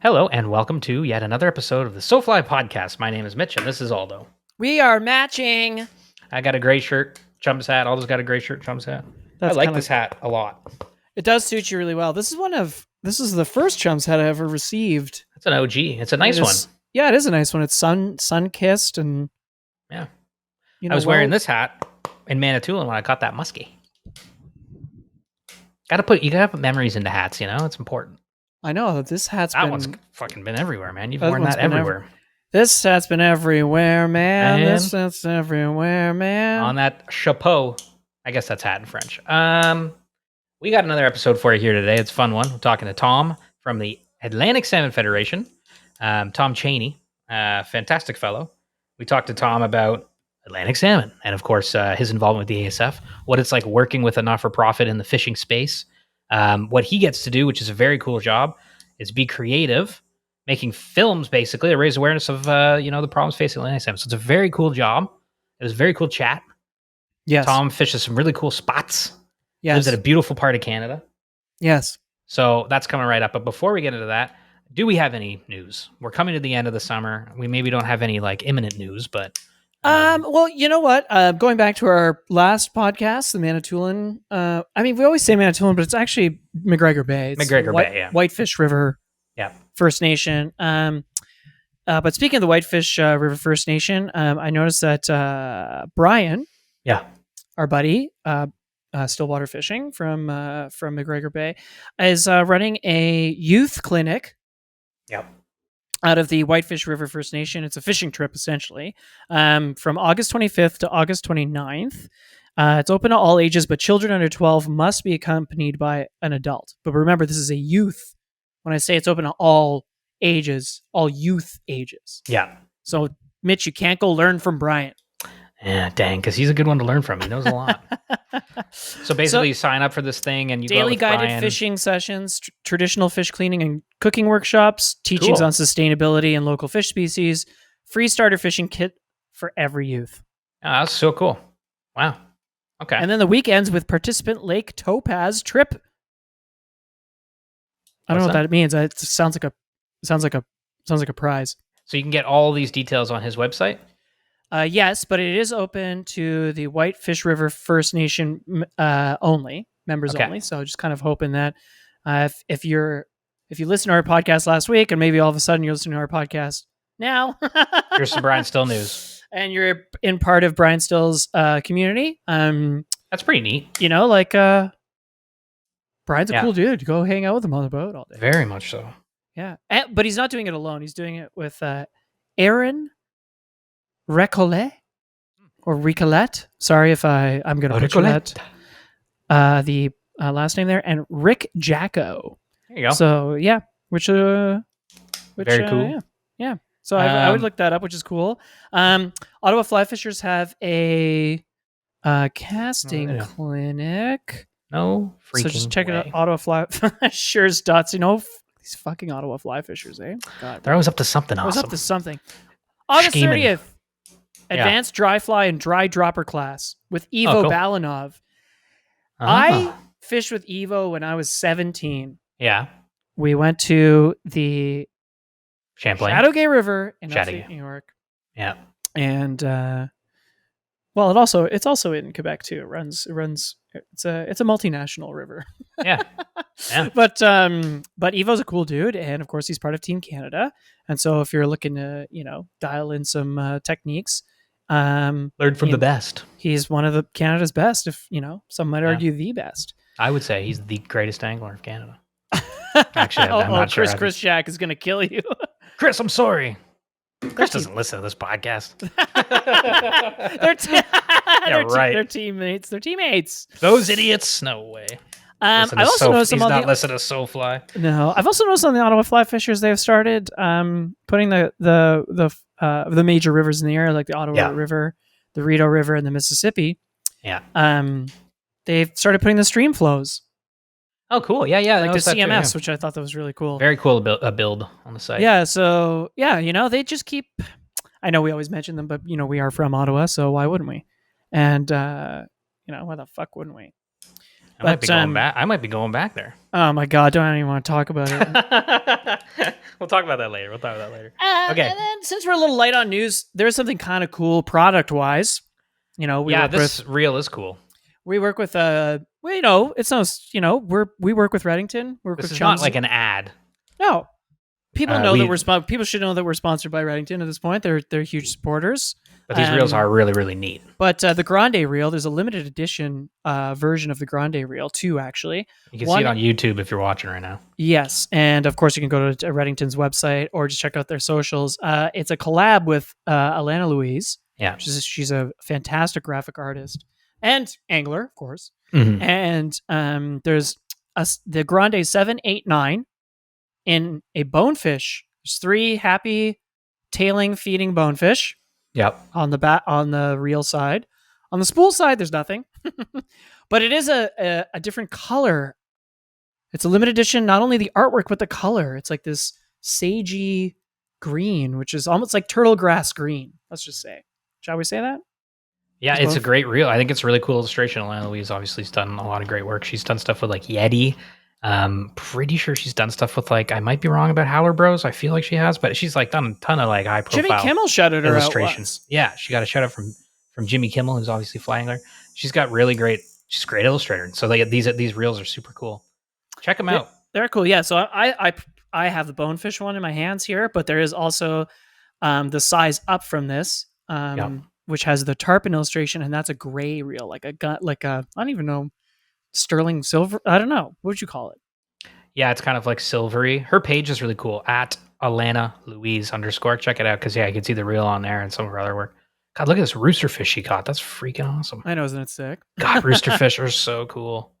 Hello, and welcome to yet another episode of the SoFly podcast. My name is Mitch, and this is Aldo. We are matching. I got a gray shirt, Chum's hat. Aldo's got a gray shirt, Chum's hat. I like this hat a lot. It does suit you really well. This is the first Chum's hat I ever received. It's an OG. It's a nice one. Yeah, it is a nice one. It's sun kissed and yeah. I was wearing this hat in Manitoulin when I caught that muskie. You gotta put memories into hats. It's important. I know this hat's one's fucking been everywhere, man. You've worn that everywhere. This hat's been everywhere, man. This hat's everywhere, man. On that chapeau, I guess that's hat in French. We got another episode for you here today. It's a fun one. We're talking to Tom from the Atlantic Salmon Federation. Tom Cheney, fantastic fellow. We talked to Tom about Atlantic salmon and, of course, his involvement with the ASF, what it's like working with a not-for-profit in the fishing space. What he gets to do, which is a very cool job, is be creative, making films basically to raise awareness of the problems facing Atlantic salmon. So it's a very cool job. It was a very cool chat. Yes. Tom fishes some really cool spots. Yes. Lives at a beautiful part of Canada. Yes. So that's coming right up. But before we get into that, do we have any news? We're coming to the end of the summer. We maybe don't have any imminent news, but well, you know what? Going back to our last podcast, the Manitoulin. We always say Manitoulin, but it's actually McGregor Bay. It's Bay, yeah. Whitefish River, yeah, First Nation. But speaking of the Whitefish River First Nation, I noticed that Brian, our buddy, Stillwater Fishing from McGregor Bay, is running a youth clinic. Yep. Out of the Whitefish River First Nation. It's a fishing trip, essentially, from August 25th to August 29th. It's open to all ages, but children under 12 must be accompanied by an adult. But remember, this is a youth. When I say it's open to all ages, all youth ages. Yeah. So, Mitch, you can't go learn from Brian. Yeah, dang, because he's a good one to learn from. He knows a lot. So basically, you sign up for this thing and you daily go with guided Brian. Fishing sessions, traditional fish cleaning and cooking workshops, teachings on sustainability and local fish species, free starter fishing kit for every youth. Oh, that's so cool. Wow. Okay. And then the week ends with participant Lake Topaz trip. I don't know what that means. It sounds like a prize. So you can get all these details on his website. Yes, but it is open to the Whitefish River First Nation only, members only. So just kind of hoping that if you listen to our podcast last week and maybe all of a sudden you're listening to our podcast now, here's some Brian Still news, and you're in part of Brian Still's community. That's pretty neat. Brian's a cool dude. Go hang out with him on the boat all day. Very much so. Yeah, but he's not doing it alone. He's doing it with Aaron Recollet or Recollet. Sorry if I'm going to butcher that. The last name there, and Rick Jacko. There you go. So yeah, which very cool. Yeah. So I would look that up, which is cool. Ottawa Fly Fishers have a casting clinic. No freaking So just check way. it out. Ottawa Fly Fishers. These fucking Ottawa Fly Fishers, eh? God, they're always up to something awesome. Always up to something. August 30th. Advanced dry fly and dry dropper class with Ivo Balanov. I fished with Ivo when I was 17. Yeah. We went to the Champlain Chateauguay River in upstate New York. Yeah. And it's also in Quebec too. It runs it's a multinational river. Yeah. Yeah. But Ivo's a cool dude, and of course he's part of Team Canada. And so if you're looking to, dial in some techniques, learn from the best. He's one of the Canada's best, if some might argue the best. I would say he's the greatest angler of Canada. Actually, I'm not sure. Chris Jack is going to kill you. Chris, I'm sorry. Chris doesn't listen to this podcast. They're teammates. They're teammates. Those idiots? No way. I've also noticed he's not listening to SoFly. No, I've also noticed on the Ottawa Fly Fishers they've started putting the major rivers in the area, like the Ottawa River, the Rideau River, and the Mississippi. Yeah. They've started putting the stream flows. Oh, cool. Yeah. Like the CMS, which I thought that was really cool. Very cool build on the site. Yeah. So they just keep. I know we always mention them, but we are from Ottawa, so why wouldn't we? And why the fuck wouldn't we? I might be But going back. I might be going back there. oh my god, don't even want to talk about it. We'll talk about that later. Okay. And then since we're a little light on news, there's something kind of cool product wise. You know, This reel is cool. we work with well, you know, it's no, you know, we work with Reddington. We work This with is Chums. not like an ad. No, people know we- that people should know that we're sponsored by Reddington at this point. They're huge supporters. But these reels are really, really neat. But the Grande reel, there's a limited edition version of the Grande reel too. Actually, You can see it on YouTube if you're watching right now. yes, and of course you can go to Reddington's website or just check out their socials. It's a collab with Alana Louise. Yeah. She's a fantastic graphic artist and angler, of course. Mhm. And there's the Grande 789 in a bonefish. There's 3 happy tailing feeding bonefish. Yep. On the reel side. On the spool side, there's nothing. But it is a different color. It's a limited edition, not only the artwork, but the color. It's like this sagey green, which is almost like turtle grass green, let's just say. Shall we say that? Yeah, it's a great reel. I think it's a really cool illustration. Alana Louise obviously has done a lot of great work. She's done stuff with like Yeti. Pretty sure she's done stuff with like, I might be wrong about Howler Bros. I feel like she has, but she's like done a ton of like high profile Jimmy Kimmel shouted her illustrations. out. Yeah, she got a shout out from Jimmy Kimmel, who's obviously flying there. She's got she's a great illustrator. So these reels are super cool. Check them out. They're cool. Yeah. So I have the bonefish one in my hands here, but there is also the size up from this, which has the tarpon illustration, and that's a gray reel, like I don't even know, sterling silver. I don't know. What would you call it? Yeah, it's kind of like silvery. Her page is really cool at Alana Louise _ Check it out because you can see the reel on there and some of her other work. God, look at this rooster fish she caught. That's freaking awesome. I know, isn't it sick? God, rooster fish are so cool.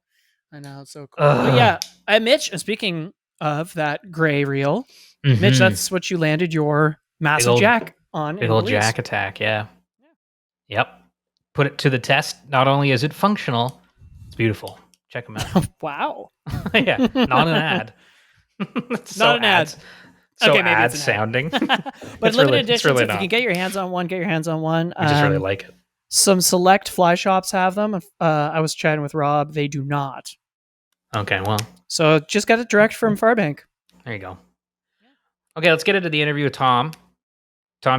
I know, it's so cool. But yeah, Mitch. Speaking of that gray reel, Mitch, that's what you landed your massive jack on. Big old jack attack. Yeah. Yep. Put it to the test. Not only is it functional, it's beautiful. Check them out. Wow. Yeah, not an ad. Not an ad. So okay, maybe ad it's an sounding. But limited editions, really if you can get your hands on one, get your hands on one. I just really like it. Some select fly shops have them. I was chatting with Rob. They do not. Okay, well. So just got it direct from Farbank. There you go. Okay, let's get into the interview with Tom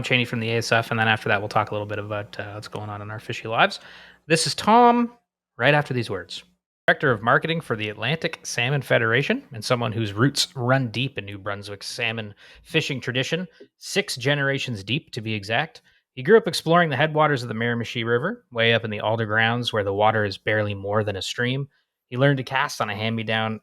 Cheney from the ASF, and then after that, we'll talk a little bit about what's going on in our fishy lives. This is Tom right after these words. Director of Marketing for the Atlantic Salmon Federation, and someone whose roots run deep in New Brunswick's salmon fishing tradition, 6 generations deep to be exact. He grew up exploring the headwaters of the Miramichi River, way up in the Alder Grounds where the water is barely more than a stream. He learned to cast on hand-me-down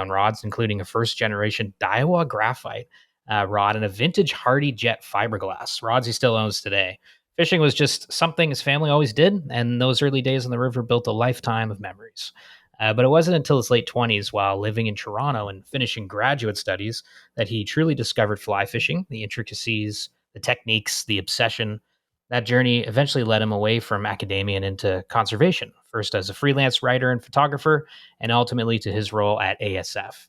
rods, including a first-generation Daiwa graphite rod and a vintage Hardy Jet fiberglass, rods he still owns today. Fishing was just something his family always did, and those early days on the river built a lifetime of memories. But it wasn't until his late 20s, while living in Toronto and finishing graduate studies, that he truly discovered fly fishing, the intricacies, the techniques, the obsession. That journey eventually led him away from academia and into conservation, first as a freelance writer and photographer, and ultimately to his role at ASF.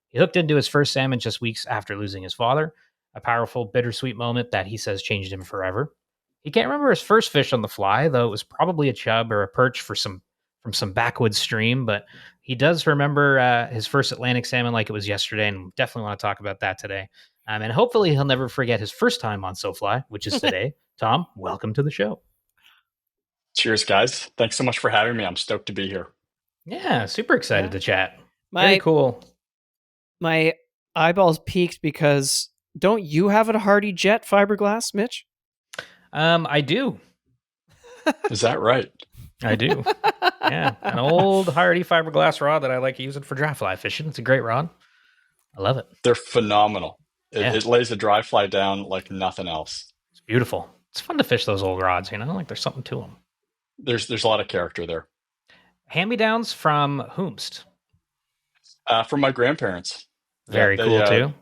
He hooked into his first salmon just weeks after losing his father, a powerful, bittersweet moment that he says changed him forever. He can't remember his first fish on the fly, though it was probably a chub or a perch from some backwoods stream, but he does remember his first Atlantic salmon like it was yesterday, and definitely want to talk about that today. And hopefully he'll never forget his first time on SoFly, which is today. Tom, welcome to the show. Cheers, guys. Thanks so much for having me. I'm stoked to be here. Yeah, super excited to chat. Very Very cool. My eyeballs peaked because don't you have a Hardy Jet fiberglass, Mitch? I do. Is that right? I do. Yeah, an old Hardy fiberglass rod that I like using for dry fly fishing. It's a great rod. I love it. They're phenomenal. Yeah. It lays a dry fly down like nothing else. It's beautiful. It's fun to fish those old rods, like there's something to them. There's a lot of character there. Hand-me-downs from whomst? From my grandparents. Very cool too.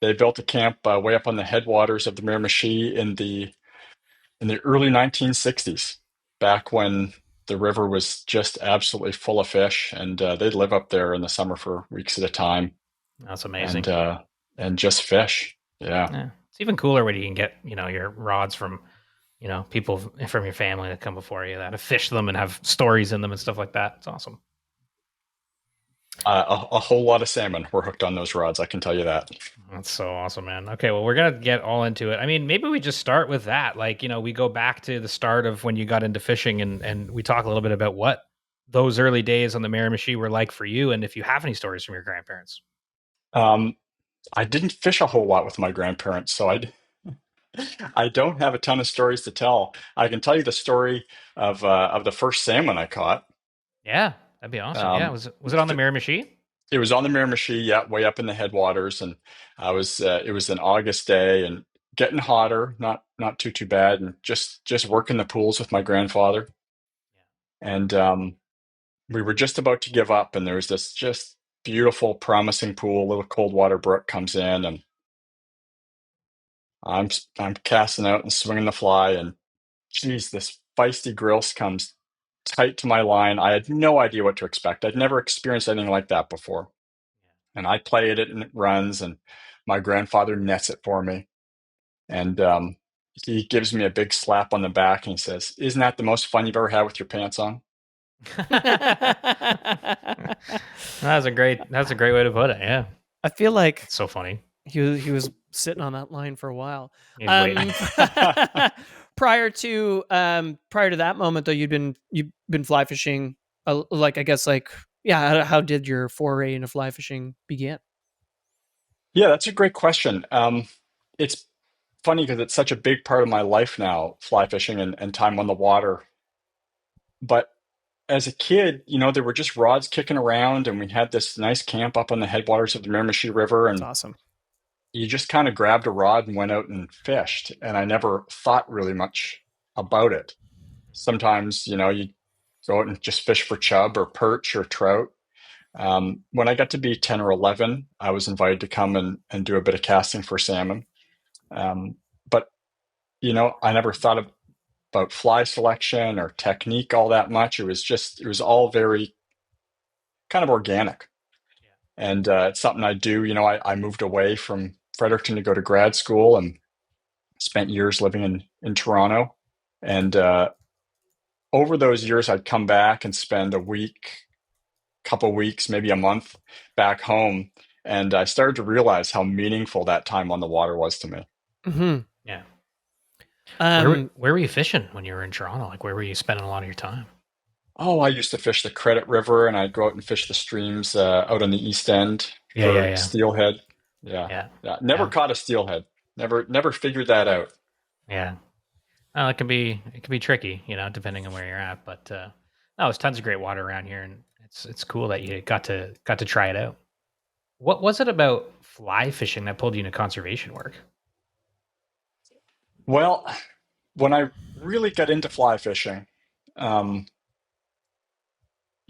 They built a camp way up on the headwaters of the Miramichi in the early 1960s, back when the river was just absolutely full of fish, and they'd live up there in the summer for weeks at a time. That's amazing. And just fish. Yeah. It's even cooler when you can get, your rods from, people from your family that come before you that have fished them and have stories in them and stuff like that. It's awesome. A whole lot of salmon were hooked on those rods, I can tell you that. That's so awesome, man. Okay, well, we're gonna get all into it. I mean, maybe we just start with that. Like, we go back to the start of when you got into fishing, and we talk a little bit about what those early days on the Miramichi were like for you, and if you have any stories from your grandparents. Um, I didn't fish a whole lot with my grandparents, so I don't have a ton of stories to tell. I can tell you the story of the first salmon I caught. Yeah, that'd be awesome. Yeah, Um, was it on the Miramichi? it was on the Miramichi, yeah, way up in the headwaters, and I was it was an August day and getting hotter, not too bad, and just working the pools with my grandfather, and we were just about to give up, and there was this just beautiful, promising pool. A little cold water brook comes in, and I'm casting out and swinging the fly, and geez, this feisty grilse comes tight to my line. I had no idea what to expect. I'd never experienced anything like that before. And I play it and it runs, and my grandfather nets it for me. And he gives me a big slap on the back and he says, "Isn't that the most fun you've ever had with your pants on?" That's a great way to put it. Yeah, I feel like it's so funny. he was sitting on that line for a while. He's waiting. Prior to that moment though, you've been fly fishing. Like I guess like yeah. How did your foray into fly fishing begin? Yeah, that's a great question. It's funny because it's such a big part of my life now, fly fishing and time on the water. But as a kid, there were just rods kicking around, and we had this nice camp up on the headwaters of the Miramichi River, It's and awesome. you just kind of grabbed a rod and went out and fished. And I never thought really much about it. Sometimes, you go out and just fish for chub or perch or trout. When I got to be 10 or 11, I was invited to come and do a bit of casting for salmon. But, I never thought about fly selection or technique all that much. It was all very kind of organic. And it's something I do. I moved away from Fredericton to go to grad school and spent years living in Toronto. And over those years, I'd come back and spend a week, couple weeks, maybe a month back home. And I started to realize how meaningful that time on the water was to me. Hmm. Yeah. Um, Where were you fishing when you were in Toronto? Like, where were you spending a lot of your time? Oh, I used to fish the Credit River, and I'd go out and fish the streams out on the East End Yeah, yeah, for yeah, steelhead. Yeah, yeah, yeah. Never yeah, caught a steelhead. Never figured that out. yeah. Well, it can be tricky, depending on where you're at. But no, there's tons of great water around here, and it's cool that you got to try it out. What was it about fly fishing that pulled you into conservation work? Well, when I really got into fly fishing, um,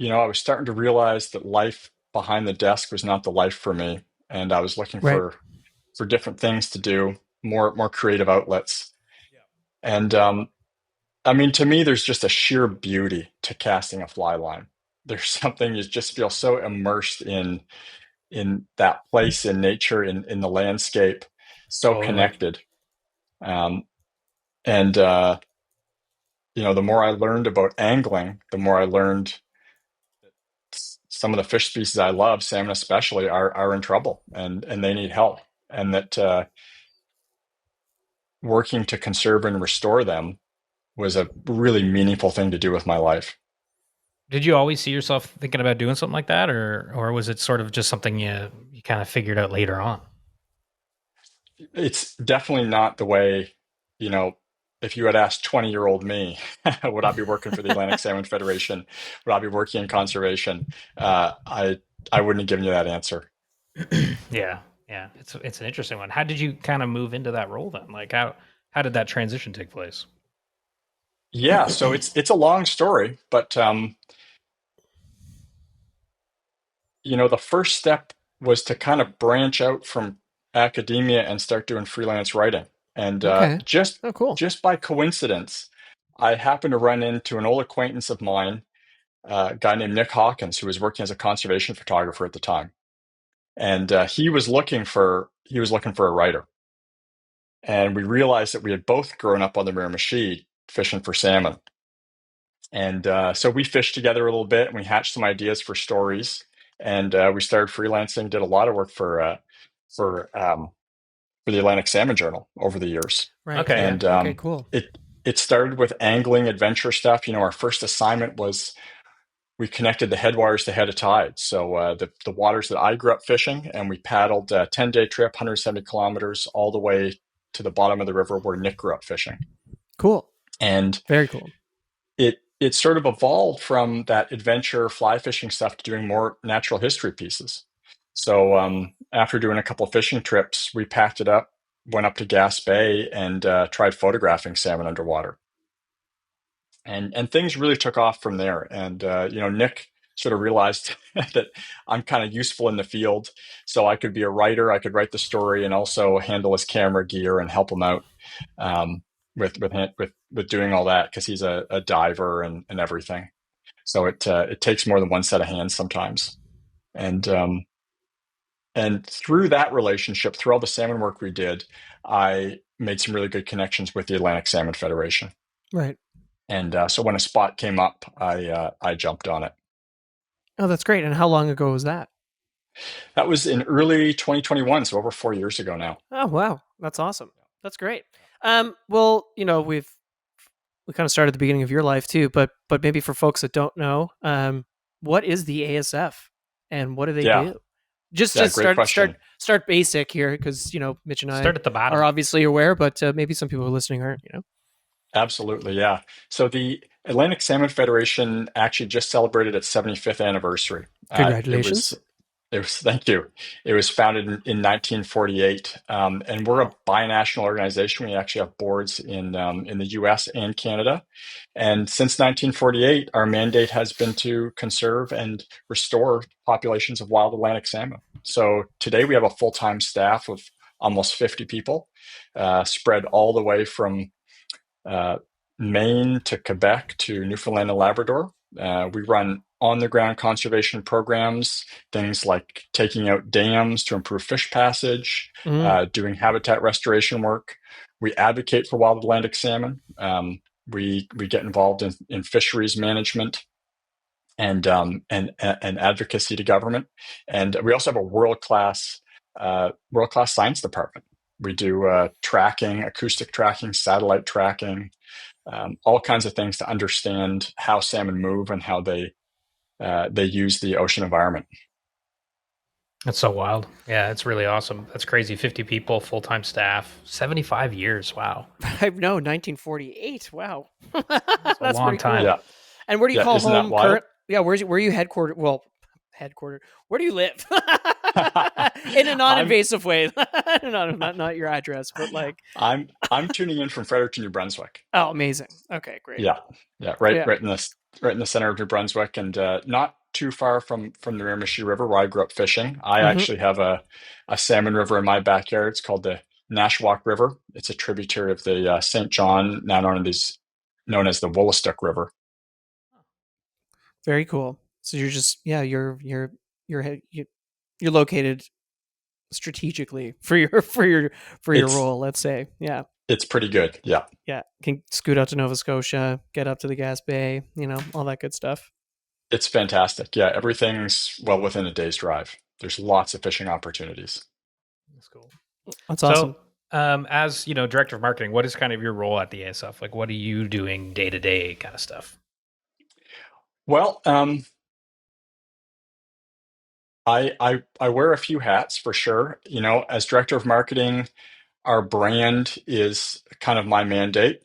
I was starting to realize that life behind the desk was not the life for me, and I was looking right. for different things to do, more creative outlets. And I mean, to me, there's just a sheer beauty to casting a fly line. There's something you just feel so immersed in that place in nature, in the landscape, so Totally. connected. Um, and the more I learned about angling, the more I learned some of the fish species I love, salmon especially, are in trouble and they need help. And that working to conserve and restore them was a really meaningful thing to do with my life. Did you always see yourself thinking about doing something like that, or was it sort of just something you kind of figured out later on? It's definitely not the way, you know, if you had asked 20-year-old me, would I be working for the Atlantic Salmon Federation? Would I be working in conservation? I wouldn't have given you that answer. Yeah, yeah. It's an interesting one. How did you kind of move into that role then? Like how did that transition take place? Yeah, so it's a long story, but the first step was to kind of branch out from academia and start doing freelance writing. And Okay. Oh, cool. just by coincidence, I happened to run into an old acquaintance of mine, a guy named Nick Hawkins, who was working as a conservation photographer at the time, and he was looking for a writer. And we realized that we had both grown up on the Miramichi fishing for salmon, and so we fished together a little bit, and we hatched some ideas for stories. and we started freelancing. Did a lot of work for for the Atlantic Salmon Journal over the years, Right. Okay, yeah. and Okay, cool. it started with angling adventure stuff. Our first assignment was we connected the headwaters to head of tide. So the waters that I grew up fishing, and we paddled a 10-day trip, 170 kilometers, all the way to the bottom of the river where Nick grew up fishing. Cool. And Very cool. it sort of evolved from that adventure fly fishing stuff to doing more natural history pieces. So after doing a couple of fishing trips, we packed it up, went up to Gas Bay, and tried photographing salmon underwater. And things really took off from there. And Nick sort of realized that I'm kind of useful in the field, so I could be a writer. I could write the story and also handle his camera gear and help him out um, with doing all that, because he's a diver and everything. So it takes more than one set of hands sometimes. And through that relationship, through all the salmon work we did, I made some really good connections with the Atlantic Salmon Federation. Right. And so when a spot came up, I jumped on it. Oh, that's great. And how long ago was that? That was in early 2021, so over 4 years ago now. Oh, wow. That's awesome. That's great. Well, we kind of started at the beginning of your life too, but maybe for folks that don't know, what is the ASF and what do they Yeah, do? Just yeah, great question. start basic here, because Mitch and I Start at the bottom. are obviously aware, but maybe some people listening aren't. Absolutely, yeah. So the Atlantic Salmon Federation actually just celebrated its 75th anniversary. Congratulations. It was, thank you. It was founded in 1948, and we're a binational organization. We actually have boards in the U.S. and Canada. And since 1948, our mandate has been to conserve and restore populations of wild Atlantic salmon. So today we have a full-time staff of almost 50 people, spread all the way from Maine to Quebec to Newfoundland and Labrador. We run on-the-ground conservation programs, things like taking out dams to improve fish passage, doing habitat restoration work. We advocate for wild Atlantic salmon. We get involved in fisheries management and advocacy to government. And we also have a world-class science department. We do tracking, acoustic tracking, satellite tracking, all kinds of things to understand how salmon move and how they use the ocean environment. That's so wild. Yeah, it's really awesome. That's crazy. 50 people, full-time staff, 75 years. Wow. I know, 1948. Wow. That's a long pretty time. cool. Yeah, And where do you call isn't that home? wild? Where are you headquartered? Well, headquartered. Where do you live? In a non-invasive way. Not your address, but like. I'm tuning in from Fredericton, New Brunswick. Oh, amazing. Okay, great. Yeah, right in the center of New Brunswick, and not too far from the Miramichi River, where I grew up fishing. I actually have a salmon river in my backyard. It's called the Nashwauk River. It's a tributary of the St. John, now known as the Woolastook River. Very cool. So you're just you're located strategically for your role, let's say. Yeah. It's pretty good. Yeah. Yeah. Can scoot out to Nova Scotia, get up to the Gas Bay, all that good stuff. It's fantastic. Yeah, everything's well within a day's drive. There's lots of fishing opportunities. That's cool. That's awesome. So, as director of marketing, what is kind of your role at the ASF? Like, what are you doing day to day, kind of stuff? Well, I wear a few hats for sure. As director of marketing, our brand is kind of my mandate.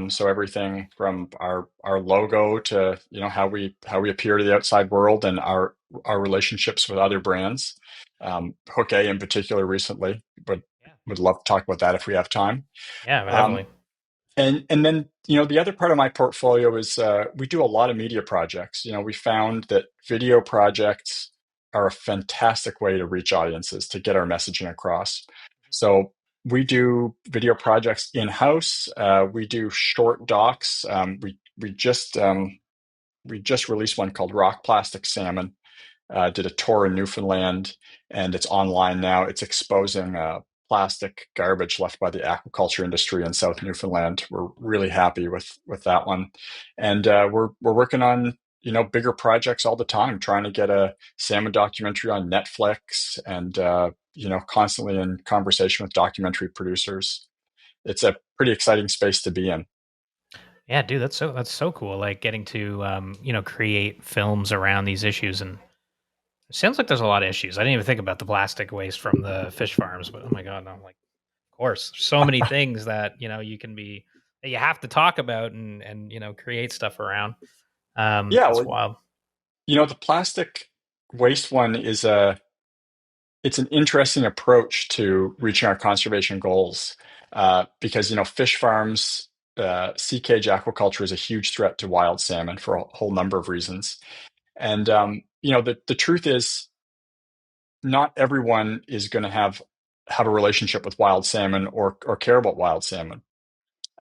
So everything from our logo to how we appear to the outside world, and our relationships with other brands. Hook A in particular recently, but would love to talk about that if we have time. Yeah, definitely. And then the other part of my portfolio is we do a lot of media projects. We found that video projects are a fantastic way to reach audiences, to get our messaging across. So we do video projects in-house. We do short docs. We just released one called Rock Plastic Salmon. Did a tour in Newfoundland, and it's online now. It's exposing plastic garbage left by the aquaculture industry in South Newfoundland. We're really happy with that one, and we're working on bigger projects all the time, trying to get a salmon documentary on Netflix, and constantly in conversation with documentary producers. It's a pretty exciting space to be in. Yeah, dude, that's so cool. Like getting to create films around these issues, and it sounds like there's a lot of issues. I didn't even think about the plastic waste from the fish farms, but oh my god, I'm like, of course, there's so many things that you can be that you have to talk about and create stuff around. Yeah, That's well, wild. the plastic waste one it's an interesting approach to reaching our conservation goals, because fish farms, sea cage aquaculture is a huge threat to wild salmon for a whole number of reasons. And the truth is, not everyone is going to have a relationship with wild salmon or care about wild salmon,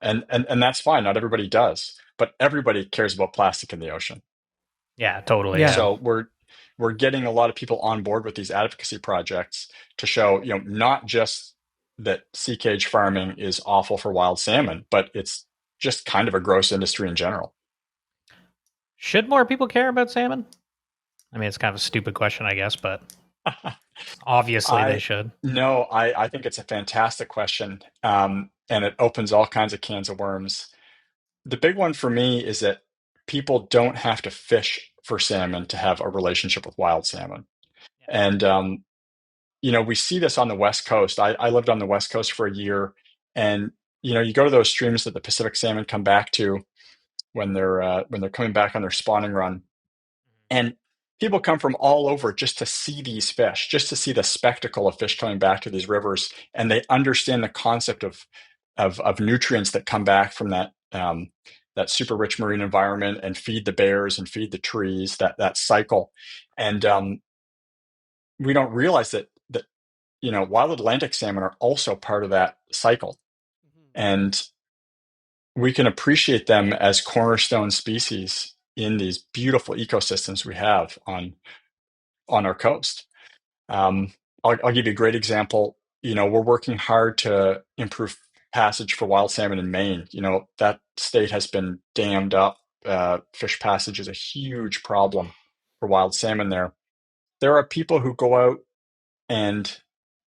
and that's fine. Not everybody does, but everybody cares about plastic in the ocean. Yeah, totally. Yeah. Yeah. So we're getting a lot of people on board with these advocacy projects to show, not just that sea cage farming is awful for wild salmon, but it's just kind of a gross industry in general. Should more people care about salmon? I mean, it's kind of a stupid question, I guess, but obviously they I should. No, I think it's a fantastic question, and it opens all kinds of cans of worms. The big one for me is that people don't have to fish for salmon to have a relationship with wild salmon. Yeah. And we see this on the West Coast. I lived on the West Coast for a year, and you go to those streams that the Pacific salmon come back to when they're coming back on their spawning run, and people come from all over just to see these fish, just to see the spectacle of fish coming back to these rivers, and they understand the concept of nutrients that come back from that super rich marine environment and feed the bears and feed the trees, that cycle. And we don't realize that wild Atlantic salmon are also part of that cycle, and we can appreciate them as cornerstone species in these beautiful ecosystems we have on our coast. I'll give you a great example. We're working hard to improve passage for wild salmon in Maine. That state has been dammed up. Fish passage is a huge problem for wild salmon there. There are people who go out and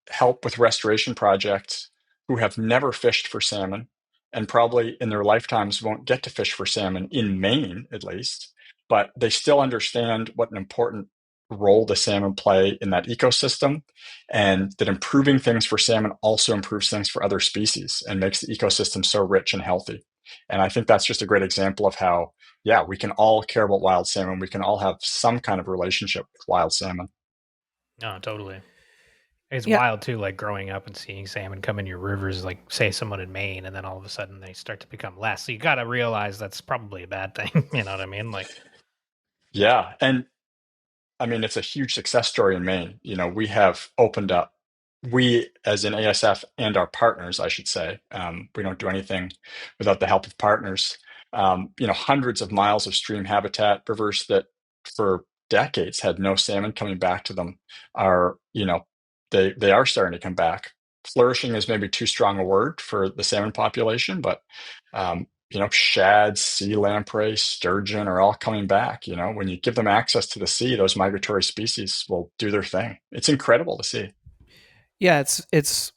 help with restoration projects who have never fished for salmon, and probably in their lifetimes won't get to fish for salmon in Maine, at least, but they still understand what an important role the salmon play in that ecosystem, and that improving things for salmon also improves things for other species and makes the ecosystem so rich and healthy. And I think that's just a great example of how, yeah, we can all care about wild salmon. We can all have some kind of relationship with wild salmon. No, totally. It's Yeah. wild too, like growing up and seeing salmon come in your rivers, like say someone in Maine, and then all of a sudden they start to become less. So you got to realize that's probably a bad thing. You know what I mean? Like, Yeah. And I mean, it's a huge success story in Maine. We have opened up, we as in ASF and our partners, I should say, we don't do anything without the help of partners. Hundreds of miles of stream habitat, rivers that for decades had no salmon coming back to them are, they are starting to come back. Flourishing is maybe too strong a word for the salmon population, but shad, sea lamprey, sturgeon are all coming back. When you give them access to the sea, those migratory species will do their thing. It's incredible to see. Yeah, it's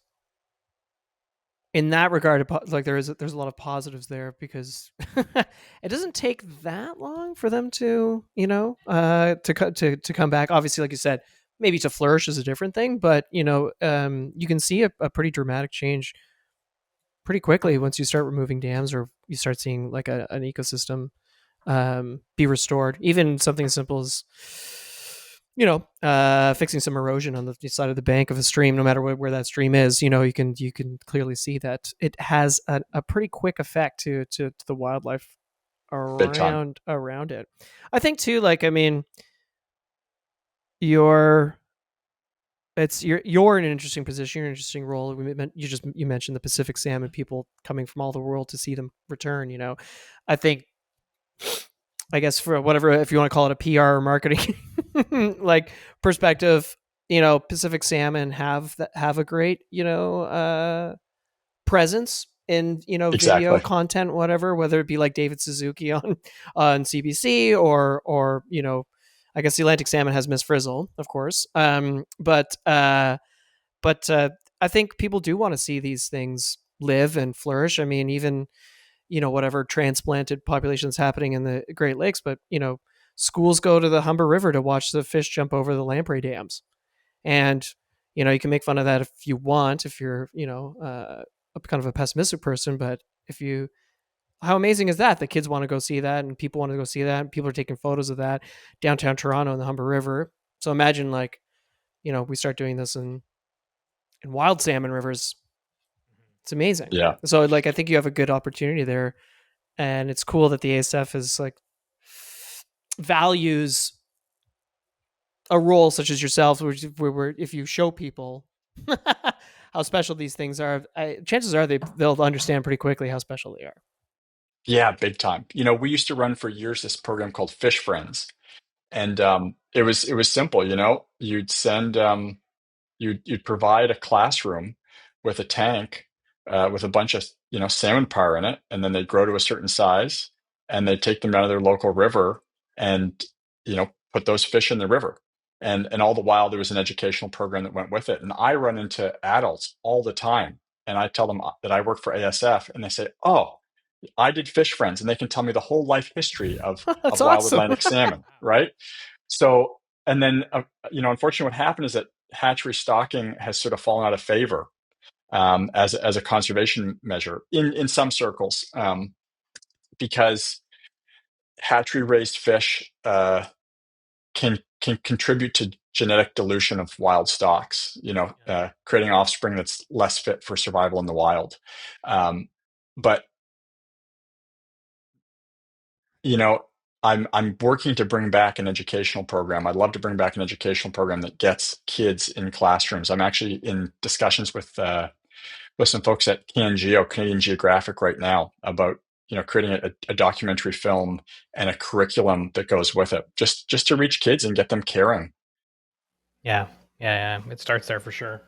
in that regard, like there's a lot of positives there, because it doesn't take that long for them to to come back. Obviously, like you said, maybe to flourish is a different thing, but you can see a pretty dramatic change pretty quickly once you start removing dams, or you start seeing like an ecosystem be restored. Even something as simple as fixing some erosion on the side of the bank of a stream, no matter where that stream is. You can clearly see that it has a pretty quick effect to the wildlife Big time. around it. I think too, like, I mean, you're in an interesting position, you're in an interesting role. You mentioned the Pacific salmon, people coming from all the world to see them return. I think, I guess, for whatever, if you want to call it a PR or marketing like perspective, Pacific salmon have a great presence in video Exactly. content, whatever, whether it be like David Suzuki on CBC, or I guess the Atlantic Salmon has Miss Frizzle, of course. But I think people do want to see these things live and flourish. I mean, even whatever transplanted population is happening in the Great Lakes, but schools go to the Humber River to watch the fish jump over the lamprey dams, and you can make fun of that if you want, if you're a kind of a pessimistic person, but if you how amazing is that? The kids want to go see that, and people want to go see that, and people are taking photos of that downtown Toronto in the Humber River. So imagine, like, we start doing this in wild salmon rivers. It's amazing. Yeah. So, like, I think you have a good opportunity there, and it's cool that the ASF is like values a role such as yourself, where if you show people how special these things are, chances are they'll understand pretty quickly how special they are. Yeah, big time. We used to run for years this program called Fish Friends, and it was simple. You'd send you'd provide a classroom with a tank with a bunch of salmon par in it, and then they'd grow to a certain size, and they'd take them down to their local river and put those fish in the river. And all the while there was an educational program that went with it. And I run into adults all the time, and I tell them that I work for ASF, and they say, "Oh, I did Fish Friends," and they can tell me the whole life history of That's wild awesome. Atlantic salmon, right? So, and then unfortunately, what happened is that hatchery stocking has sort of fallen out of favor as a conservation measure in some circles, because hatchery raised fish can contribute to genetic dilution of wild stocks, creating offspring that's less fit for survival in the wild. But I'm working to bring back an educational program. I'd love to bring back an educational program that gets kids in classrooms. I'm actually in discussions with some folks at Canadian Geographic right now about creating a documentary film and a curriculum that goes with it, just to reach kids and get them caring. Yeah. It starts there for sure.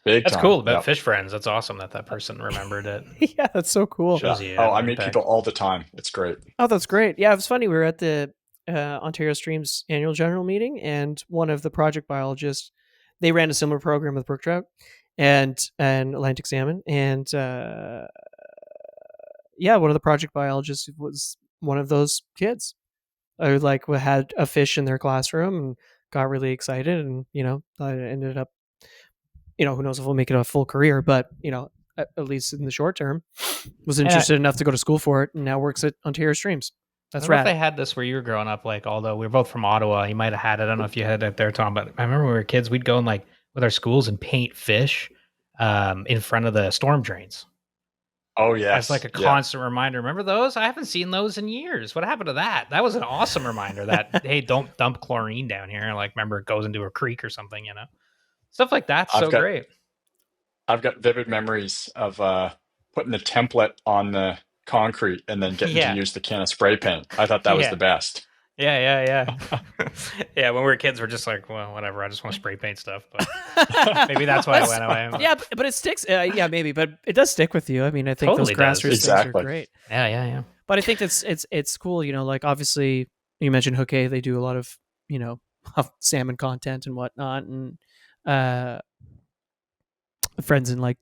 Big That's time. cool about Yep. Fish Friends. That's awesome that person remembered it. Yeah, that's so cool. Shows you I an meet impact. people all the time. It's great. Oh, that's great. Yeah, it was funny. We were at the Ontario Streams annual general meeting, and one of the project biologists, they ran a similar program with brook trout and Atlantic salmon, and yeah, one of the project biologists was one of those kids who like had a fish in their classroom and got really excited, and I ended up, who knows if we'll make it a full career, but at least in the short term, was interested enough to go to school for it, and now works at Ontario Streams. That's I don't know rad. if they had this where you were growing up. Like, although we were both from Ottawa, you might have had it. I don't know if you had it there, Tom. But I remember when we were kids, we'd go and like with our schools and paint fish in front of the storm drains. Oh yes, As like a constant reminder. Remember those? I haven't seen those in years. What happened to that? That was an awesome reminder that hey, don't dump chlorine down here. Like, remember it goes into a creek or something. Stuff like that's so great. I've got vivid memories of putting the template on the concrete and then getting to use the can of spray paint. I thought that was the best. Yeah. Yeah, when we were kids, we're just like, well, whatever. I just want to spray paint stuff. But maybe that's why I went away. Yeah, but it sticks. Yeah, maybe, but it does stick with you. I mean, I think Totally those grassroots things are great. Yeah. But I think it's cool. Like obviously you mentioned Hook A, they do a lot of of salmon content and whatnot, and friends in like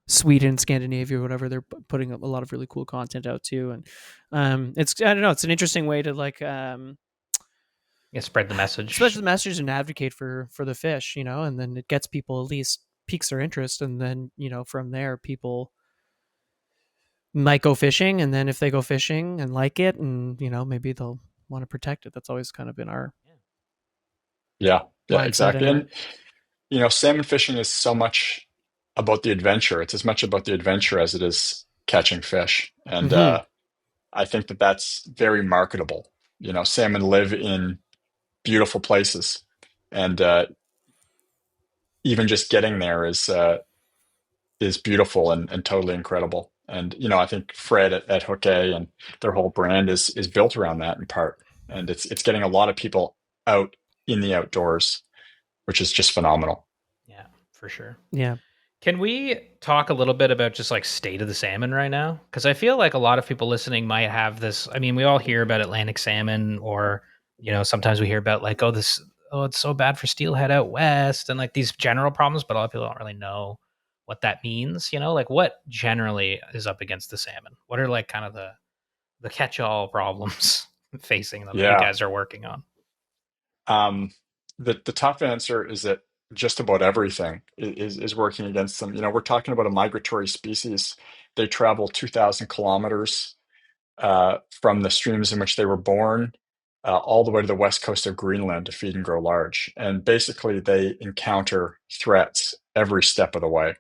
Sweden, Scandinavia, or whatever, they're putting up a lot of really cool content out too, and I don't know, it's an interesting way to like spread the message, especially the message, and advocate for the fish, and then it gets people, at least piques their interest, and then from there people might go fishing, and then if they go fishing and like it, and maybe they'll want to protect it. That's always kind of been our exactly. anyway. And salmon fishing is so much about the adventure. It's as much about the adventure as it is catching fish. And I think that that's very marketable. Salmon live in beautiful places, and even just getting there is beautiful and totally incredible. And I think Fred at Hook A and their whole brand is built around that in part. And it's getting a lot of people out in the outdoors, which is just phenomenal. Yeah, for sure. Yeah. Can we talk a little bit about just like state of the salmon right now? Because I feel like a lot of people listening might have this. I mean, we all hear about Atlantic salmon, or sometimes we hear about like, oh, it's so bad for steelhead out west, and like these general problems. But a lot of people don't really know what that means. Like what generally is up against the salmon? What are like kind of the catch-all problems facing them that you Yeah. guys are working on? Um, the tough answer is that just about everything is working against them. We're talking about a migratory species. They travel 2,000 kilometers from the streams in which they were born all the way to the west coast of Greenland to feed and grow large. And basically, they encounter threats every step of the way.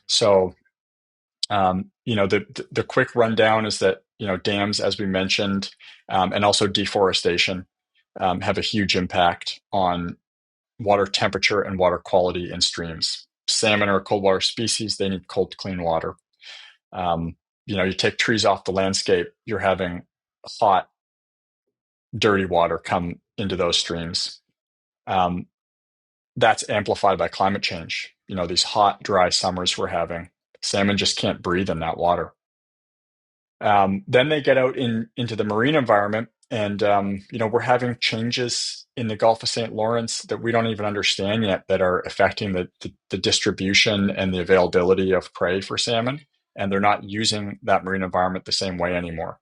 So, the quick rundown is that dams, as we mentioned, and also deforestation have a huge impact on water temperature and water quality in streams. Salmon are a cold water species; they need cold, clean water. You take trees off the landscape, you're having hot, dirty water come into those streams. Um, that's amplified by climate change. These hot, dry summers we're having, salmon just can't breathe in that water. Then they get out into the marine environment, and we're having changes in the Gulf of St. Lawrence that we don't even understand yet that are affecting the distribution and the availability of prey for salmon, and they're not using that marine environment the same way anymore.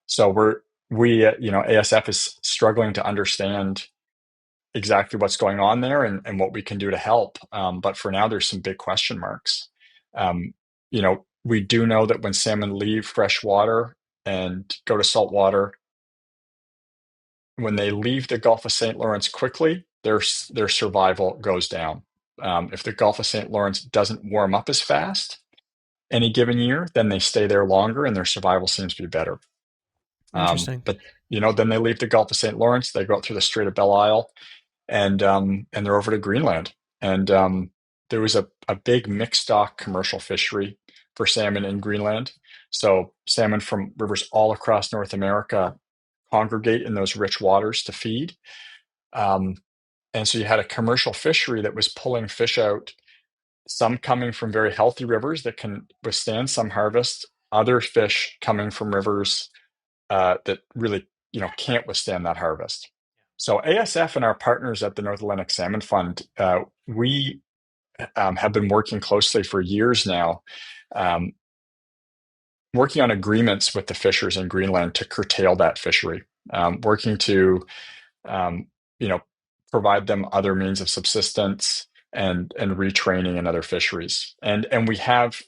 So ASF is struggling to understand exactly what's going on there and what we can do to help. But for now, there's some big question marks. We do know that when salmon leave fresh water and go to salt water, when they leave the Gulf of St. Lawrence quickly, their survival goes down. If the Gulf of St. Lawrence doesn't warm up as fast any given year, then they stay there longer and their survival seems to be better. Interesting. But then they leave the Gulf of St. Lawrence, they go out through the Strait of Belle Isle, and they're over to Greenland. And there was a big mixed stock commercial fishery for salmon in Greenland. So salmon from rivers all across North America congregate in those rich waters to feed. And so you had a commercial fishery that was pulling fish out, some coming from very healthy rivers that can withstand some harvest, other fish coming from rivers that really can't withstand that harvest. So ASF and our partners at the North Atlantic Salmon Fund, we have been working closely for years now, working on agreements with the fishers in Greenland to curtail that fishery, working to provide them other means of subsistence and retraining in other fisheries. And we have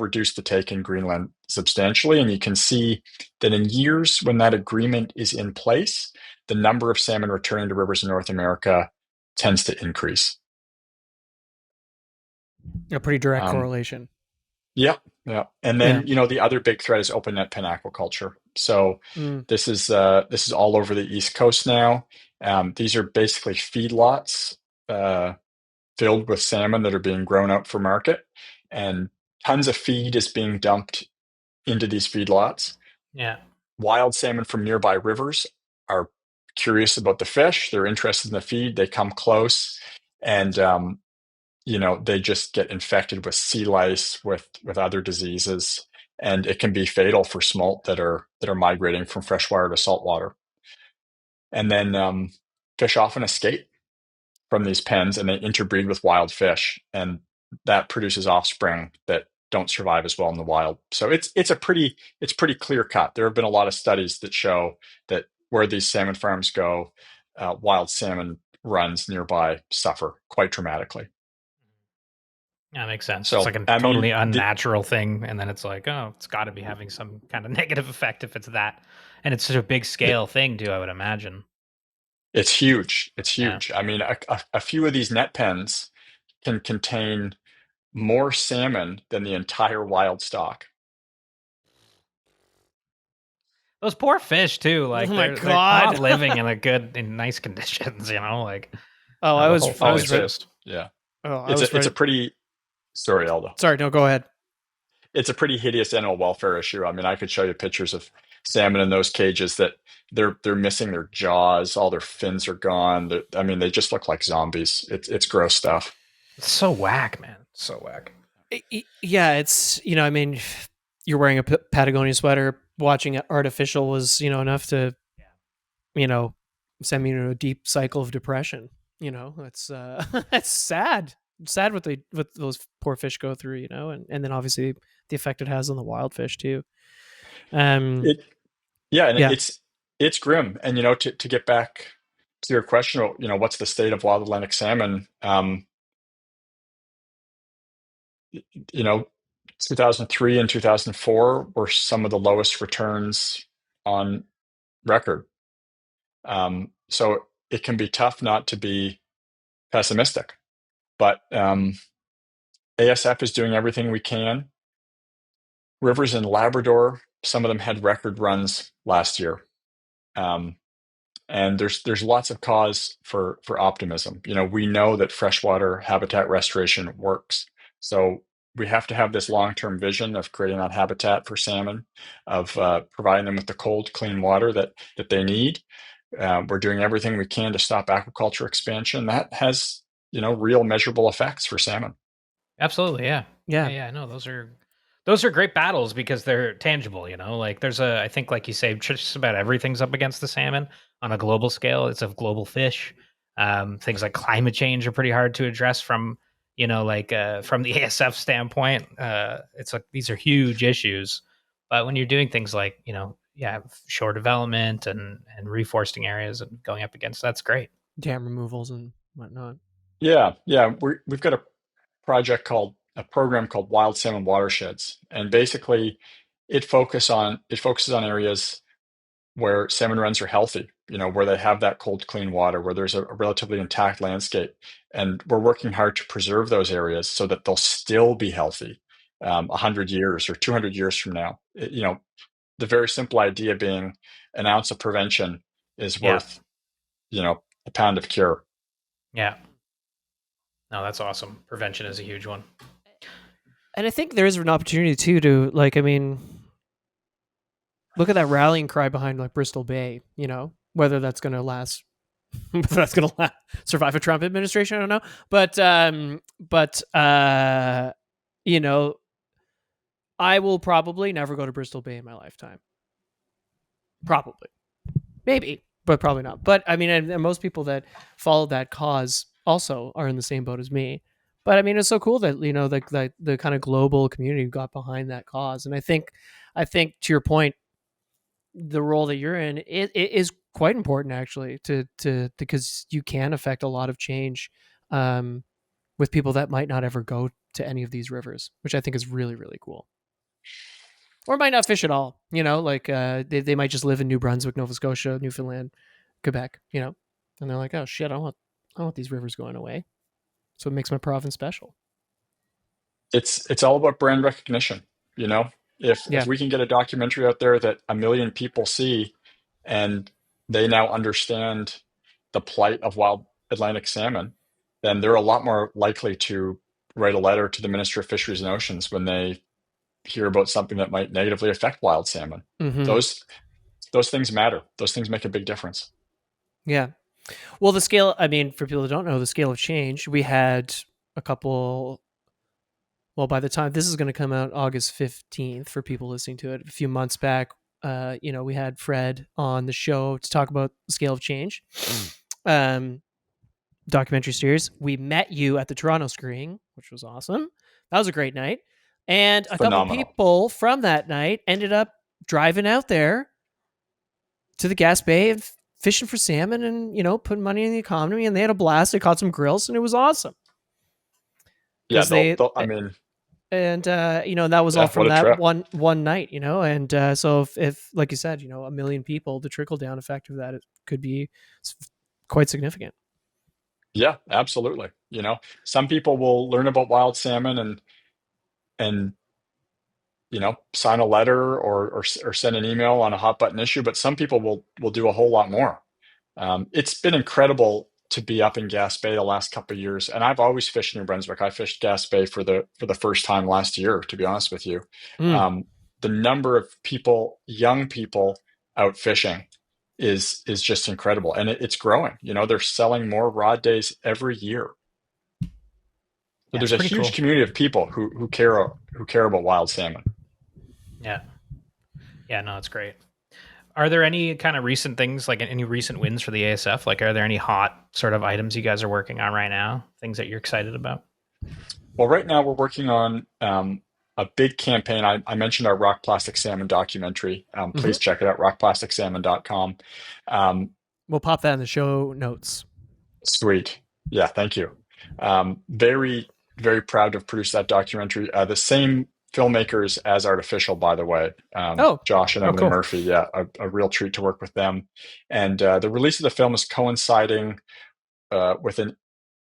reduced the take in Greenland substantially, and you can see that in years when that agreement is in place, the number of salmon returning to rivers in North America tends to increase. A pretty direct correlation. Yeah. And then, the other big threat is open net pen aquaculture. So this is all over the East Coast now. These are basically feedlots filled with salmon that are being grown out for market, and tons of feed is being dumped into these feedlots. Yeah. Wild salmon from nearby rivers are curious about the fish. They're interested in the feed. They come close, and they just get infected with sea lice, with other diseases, and it can be fatal for smolt that are migrating from freshwater to saltwater. And then fish often escape from these pens and they interbreed with wild fish, and that produces offspring that don't survive as well in the wild. So it's pretty clear cut. There have been a lot of studies that show that where these salmon farms go, wild salmon runs nearby suffer quite dramatically. That makes sense. So, it's like a totally unnatural thing, and then it's like, oh, it's got to be having some kind of negative effect if it's that, and it's such a big scale thing too. I would imagine. It's huge. It's huge. Yeah. I mean, a few of these net pens can contain more salmon than the entire wild stock. Those poor fish too. Like, oh they're not living in nice conditions. Like, I was just yeah. Oh, it's a pretty. Sorry, Aldo. Sorry, no, go ahead. It's a pretty hideous animal welfare issue. I mean, I could show you pictures of salmon in those cages that they're missing their jaws, all their fins are gone. They just look like zombies. It's gross stuff. It's so whack, man. So whack. Yeah, it's I mean, you're wearing a Patagonia sweater, watching it artificial was enough to you know send me into a deep cycle of depression. It's it's sad. It's sad what those poor fish go through, and then obviously the effect it has on the wild fish too. Um, It Yeah, and yeah, it's grim. And to get back to your question about what's the state of wild Atlantic salmon, you know 2003 and 2004 were some of the lowest returns on record. So it can be tough not to be pessimistic, but ASF is doing everything we can. Rivers in Labrador, some of them had record runs last year. Um, and there's lots of cause for optimism. We know that freshwater habitat restoration works. So we have to have this long-term vision of creating that habitat for salmon, of providing them with the cold, clean water that they need. We're doing everything we can to stop aquaculture expansion. That has real measurable effects for salmon. Absolutely, yeah. yeah, Yeah, no, those are great battles because they're tangible, like there's I think like you say, just about everything's up against the salmon on a global scale. It's a global fish. Things like climate change are pretty hard to address from, from the ASF standpoint. It's like these are huge issues. But when you're doing things like, yeah, shore development and reforesting areas and going up against that's great. dam removals and whatnot. Yeah. We've got a program called Wild Salmon Watersheds, and basically it focuses on areas where salmon runs are healthy, where they have that cold, clean water, where there's a relatively intact landscape. And we're working hard to preserve those areas so that they'll still be healthy 100 years or 200 years from now. The very simple idea being an ounce of prevention is Yeah. worth, a pound of cure. Yeah. No, that's awesome. Prevention is a huge one. And I think there is an opportunity too to I mean, look at that rallying cry behind Bristol Bay. Whether that's going to last, whether that's going to survive a Trump administration, I don't know. But I will probably never go to Bristol Bay in my lifetime. Probably, maybe, but probably not. But I mean, and most people that follow that cause also are in the same boat as me. But I mean, it's so cool that the kind of global community got behind that cause, and I think to your point, the role that you're in it is quite important actually to because you can affect a lot of change with people that might not ever go to any of these rivers, which I think is really really cool. Or might not fish at all, they might just live in New Brunswick, Nova Scotia, Newfoundland, Quebec, and they're like, oh shit, I want these rivers going away. So it makes my province special. It's all about brand recognition. You know, if Yeah. we can get a documentary out there that 1 million people see, and they now understand the plight of wild Atlantic salmon, then they're a lot more likely to write a letter to the Minister of Fisheries and Oceans when they hear about something that might negatively affect wild salmon. Mm-hmm. Those things matter. Those things make a big difference. Yeah. Well, the scale, I mean, for people who don't know, the scale of change, we had a couple. Well, by the time this is going to come out August 15th, for people listening to it, a few months back, we had Fred on the show to talk about the scale of change documentary series. We met you at the Toronto screening, which was awesome. That was a great night. And a couple Phenomenal. people from that night ended up driving out there to the Gas Bay and fishing for salmon and, putting money in the economy. And they had a blast. They caught some grills and it was awesome. Yeah, Because they, I mean, and that was all yeah, from what a that trip. one night, and so if like you said, 1 million people, the trickle down effect of that, it could be quite significant. Yeah, absolutely. Some people will learn about wild salmon and sign a letter or send an email on a hot button issue, but some people will do a whole lot more. It's been incredible to be up in Gas Bay the last couple of years, and I've always fished New Brunswick. I fished Gas Bay for the first time last year, to be honest with you. Mm. The number of people, young people, out fishing is just incredible, and it's growing. They're selling more rod days every year. So Yeah, it's there's a pretty huge cool. community of people who care about wild salmon. Yeah. Yeah, no, it's great. Are there any kind of recent things, like any recent wins for the ASF? Like, are there any hot sort of items you guys are working on right now? Things that you're excited about? Well, right now we're working on a big campaign. I mentioned our rock plastic salmon documentary. Hmm. Please check it out, rockplasticsalmon.com. Um, We'll pop that in the show notes. Sweet. Yeah, thank you. Very, very proud to have produced that documentary. The same filmmakers as Artificial, by the way, Oh, Josh and Oh, Emily cool. Murphy. Yeah, a real treat to work with them. And the release of the film is coinciding with an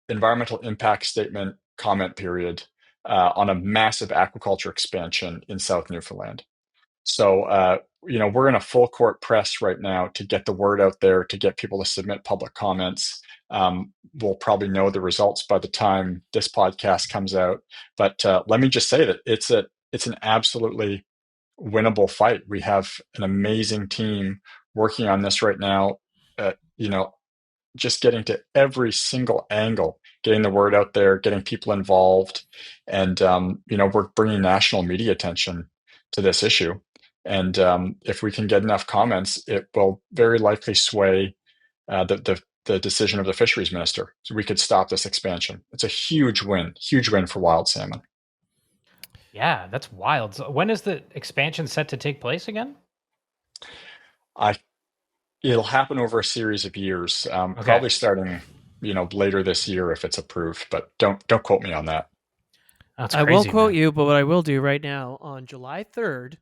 environmental impact statement comment period on a massive aquaculture expansion in South Newfoundland. So, we're in a full court press right now to get the word out there, to get people to submit public comments. We'll probably know the results by the time this podcast comes out. But let me just say that it's an absolutely winnable fight. We have an amazing team working on this right now. You know, just getting to every single angle, getting the word out there, getting people involved, and we're bringing national media attention to this issue. And if we can get enough comments, it will very likely sway the decision of the fisheries minister, so we could stop this expansion. It's a huge win for wild salmon. Yeah, that's wild. So when is the expansion set to take place again? I It'll happen over a series of years, Okay. probably starting later this year if it's approved, but don't quote me on that. That's I won't crazy, quote man. you, but what I will do right now on July 3rd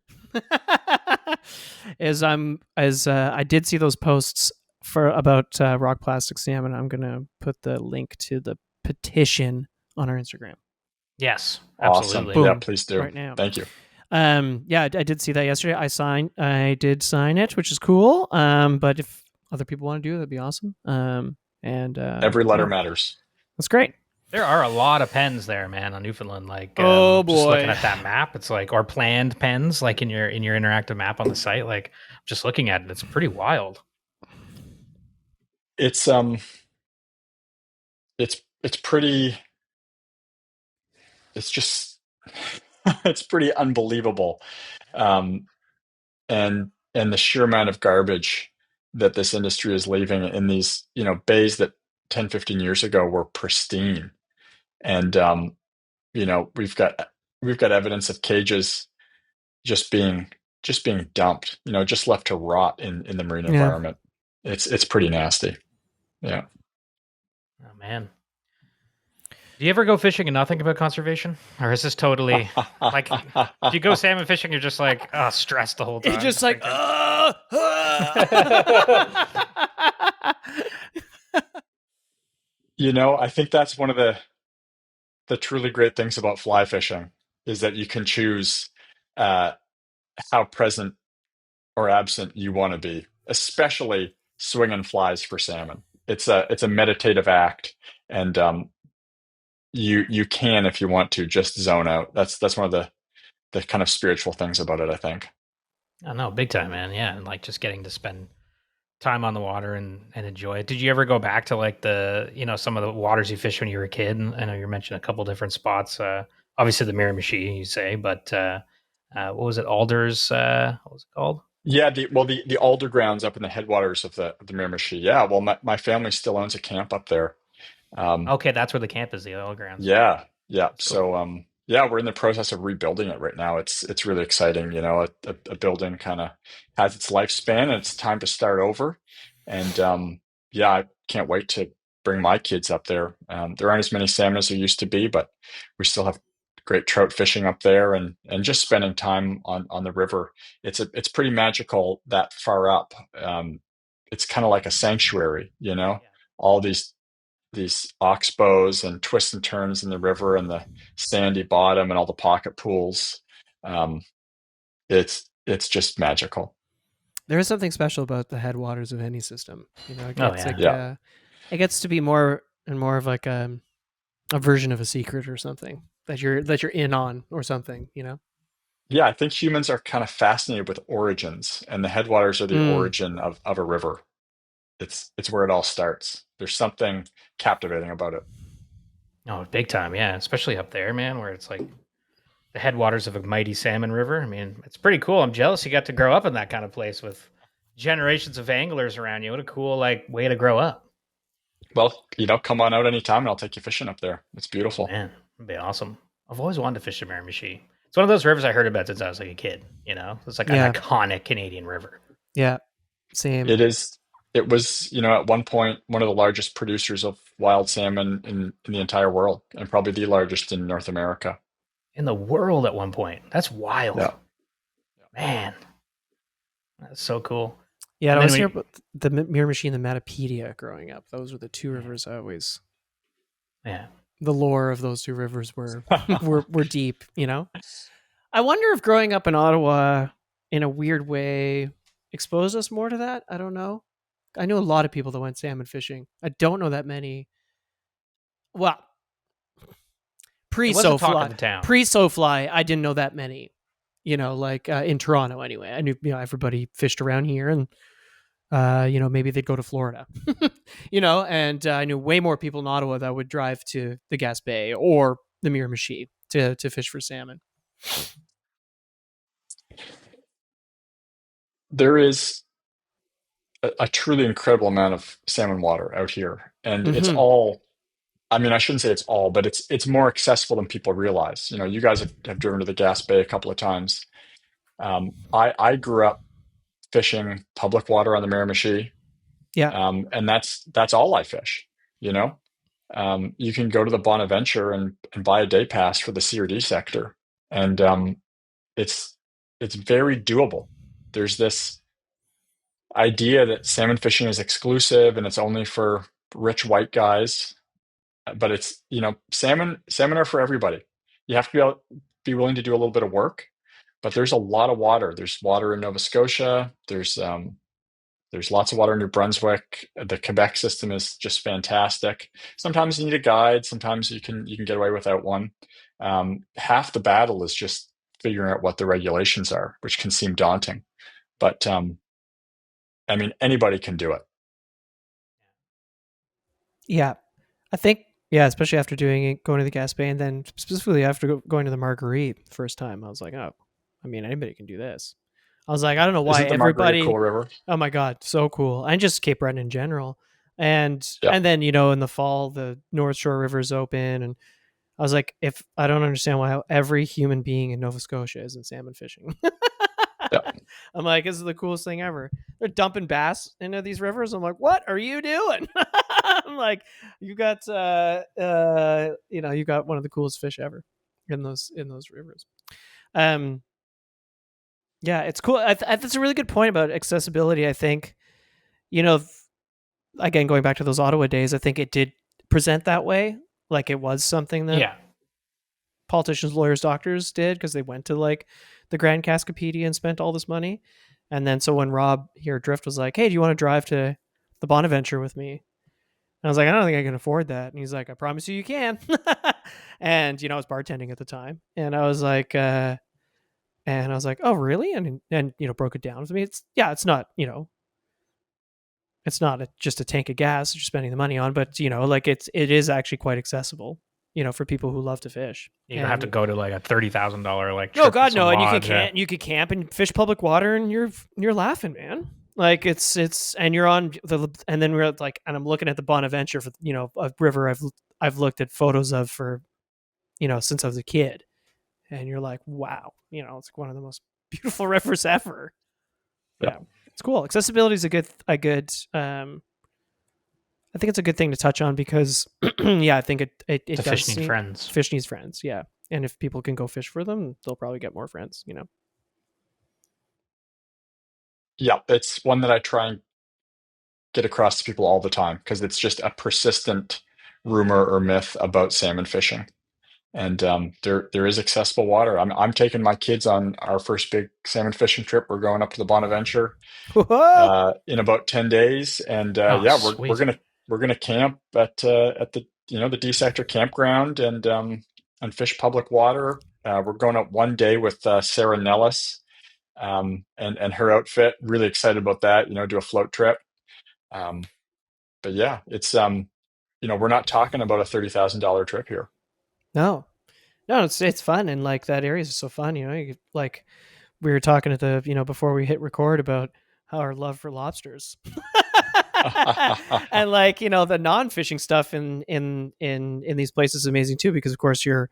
is I did see those posts for about rock plastic salmon. I'm gonna put the link to the petition on our Instagram. Yes, Awesome. absolutely. Yeah, Boom, please do. right now. Thank you. Yeah, I did see that yesterday. I did sign it, which is cool. But if other people want to do it, that'd be awesome. And Every letter yeah, matters. that's great. There are a lot of pens there, man, on Newfoundland. Like, Oh just looking boy. at that map, it's like, or planned pens, like in your interactive map on the site. Like, just looking at it, it's pretty wild. It's it's pretty it's just it's pretty unbelievable. Um and the sheer amount of garbage that this industry is leaving in these, bays that 10, 15 years ago were pristine. And we've got evidence of cages just being dumped, just left to rot in the marine Yeah. environment. It's pretty nasty. Yeah. Oh man, do you ever go fishing and not think about conservation, or is this totally like, if you go salmon fishing, you're just like, stressed the whole You're time, just just like, thinking. I think that's one of the truly great things about fly fishing is that you can choose uh, how present or absent you want to be, especially swinging flies for salmon. It's a meditative act, and you can, if you want to, just zone out. That's one of the kind of spiritual things about it, I think. Oh no, big time, man. Yeah, and like just getting to spend time on the water and enjoy it. Did you ever go back to like some of the waters you fished when you were a kid? And I know you mentioned a couple different spots. Obviously the Miramichi, you say, but what was it? Alders? What was it called? Yeah, the alder grounds up in the headwaters of the Miramichi. Yeah, well, my family still owns a camp up there. Um, Okay, that's where the camp is, the oil grounds. Yeah, yeah. That's cool. So, yeah, we're in the process of rebuilding it right now. It's really exciting. A building kind of has its lifespan and it's time to start over. And yeah, I can't wait to bring my kids up there. There aren't as many salmon as there used to be, but we still have great trout fishing up there, and just spending time on the river. It's pretty magical that far up. It's kind of like a sanctuary, Yeah. all these oxbows and twists and turns in the river and the sandy bottom and all the pocket pools. Um, it's just magical. There is something special about the headwaters of any system. It Oh gets yeah. like Yeah, it gets to be more and more of like a version of a secret or something that you're in on or something. yeah. I think humans are kind of fascinated with origins, and the headwaters are the Mm. origin of a river. It's where it all starts. There's something captivating about it. Oh, big time, yeah. Especially up there, man, where it's like the headwaters of a mighty salmon river. I mean, it's pretty cool. I'm jealous you got to grow up in that kind of place with generations of anglers around you. What a cool like way to grow up. Well, come on out anytime and I'll take you fishing up there. It's Oh beautiful. man, that'd be awesome. I've always wanted to fish the Miramichi. It's one of those rivers I heard about since I was like a kid. It's like an Yeah, iconic Canadian river. yeah, same. It is. It was, at one point, one of the largest producers of wild salmon in the entire world, and probably the largest in North America. In the world at one point. That's wild. Yeah. Man, that's so cool. Yeah, I And then always hear we about the Miramichi and the Matapedia growing up. Those were the two rivers I always. yeah. The lore of those two rivers were were deep. I wonder if growing up in Ottawa, in a weird way, exposed us more to that. I don't know. I knew a lot of people that went salmon fishing. I don't know that many. Well, It pre was a talk of SoFly, the town. pre SoFly, I didn't know that many. Like in Toronto anyway. I knew everybody fished around here, and maybe they'd go to Florida. And I knew way more people in Ottawa that would drive to the Gaspé or the Miramichi to fish for salmon. There is a truly incredible amount of salmon water out here, and it's Mm-hmm. all. I mean, I shouldn't say it's all, but it's more accessible than people realize. You guys have driven to the Gas Bay a couple of times. I grew up fishing public water on the Miramichi, Yeah. and that's all I fish. You know, you can go to the Bonaventure and buy a day pass for the CRD sector, and it's it's very doable. There's this idea that salmon fishing is exclusive and it's only for rich white guys, but it's salmon are for everybody. You have to be willing to do a little bit of work, but there's a lot of water. There's water in Nova Scotia. There's lots of water in New Brunswick. The Quebec system is just fantastic. Sometimes you need a guide. Sometimes you can get away without one. Half the battle is just figuring out what the regulations are, which can seem daunting. But I mean, anybody can do it. Yeah. I think, yeah, especially after doing it, going to the Gaspé, and then specifically after going to the Marguerite the first time, I was like, oh, I mean, anybody can do this. I was like, I don't know why Isn't the Margarita everybody. cool river? Oh my god, so cool! And just Cape Breton in general, and Yeah, and then in the fall the North Shore River is open, and I was like, if I don't understand why every human being in Nova Scotia isn't salmon fishing. yeah. I'm like, this is the coolest thing ever. They're dumping bass into these rivers. I'm like, what are you doing? I'm like, you got you got one of the coolest fish ever in those rivers. Um, yeah, it's cool. That's a really good point about accessibility. I think, you know, again, going back to those Ottawa days, I think it did present that way. Like it was something that Yeah. politicians, lawyers, doctors did because they went to like the Grand Cascapedia and spent all this money. And then so when Rob here Drift was like, "Hey, do you want to drive to the Bonaventure with me?" And I was like, "I don't think I can afford that." And he's like, "I promise you can." And I was bartending at the time, and I was like, "Oh, really?" And broke it down with me. It's not it's not just a tank of gas you're spending the money on, but like it is actually quite accessible, for people who love to fish. You don't have to And go to like a $30,000 like no, trip with God, some no, and lodge. you could camp and fish public water, and you're laughing, man. Like it's and you're on and then we're like, and I'm looking at the Bonaventure for a river I've looked at photos of for since I was a kid, and you're like, wow, it's like one of the most beautiful rivers ever. Yeah. Yeah, it's cool. Accessibility is a good I think it's a good thing to touch on because yeah, I think it The does fish need seem friends. fish needs friends. Yeah, and if people can go fish for them, they'll probably get more friends. Yeah, it's one that I try and get across to people all the time because it's just a persistent rumor or myth about salmon fishing. And there is accessible water. I'm taking my kids on our first big salmon fishing trip. We're going up to the Bonaventure Whoa! in about 10 days, and Oh, yeah, we're sweet. gonna camp at the the D sector campground and fish public water. We're going up one day with Sarah Nellis and her outfit. Really excited about that. Do a float trip. Um, but yeah, we're not talking about a $30,000 trip here. No, no, it's fun, and like that area is so fun. Like we were talking at the before we hit record about how our love for lobsters. And like the non-fishing stuff in these places is amazing too, because of course you're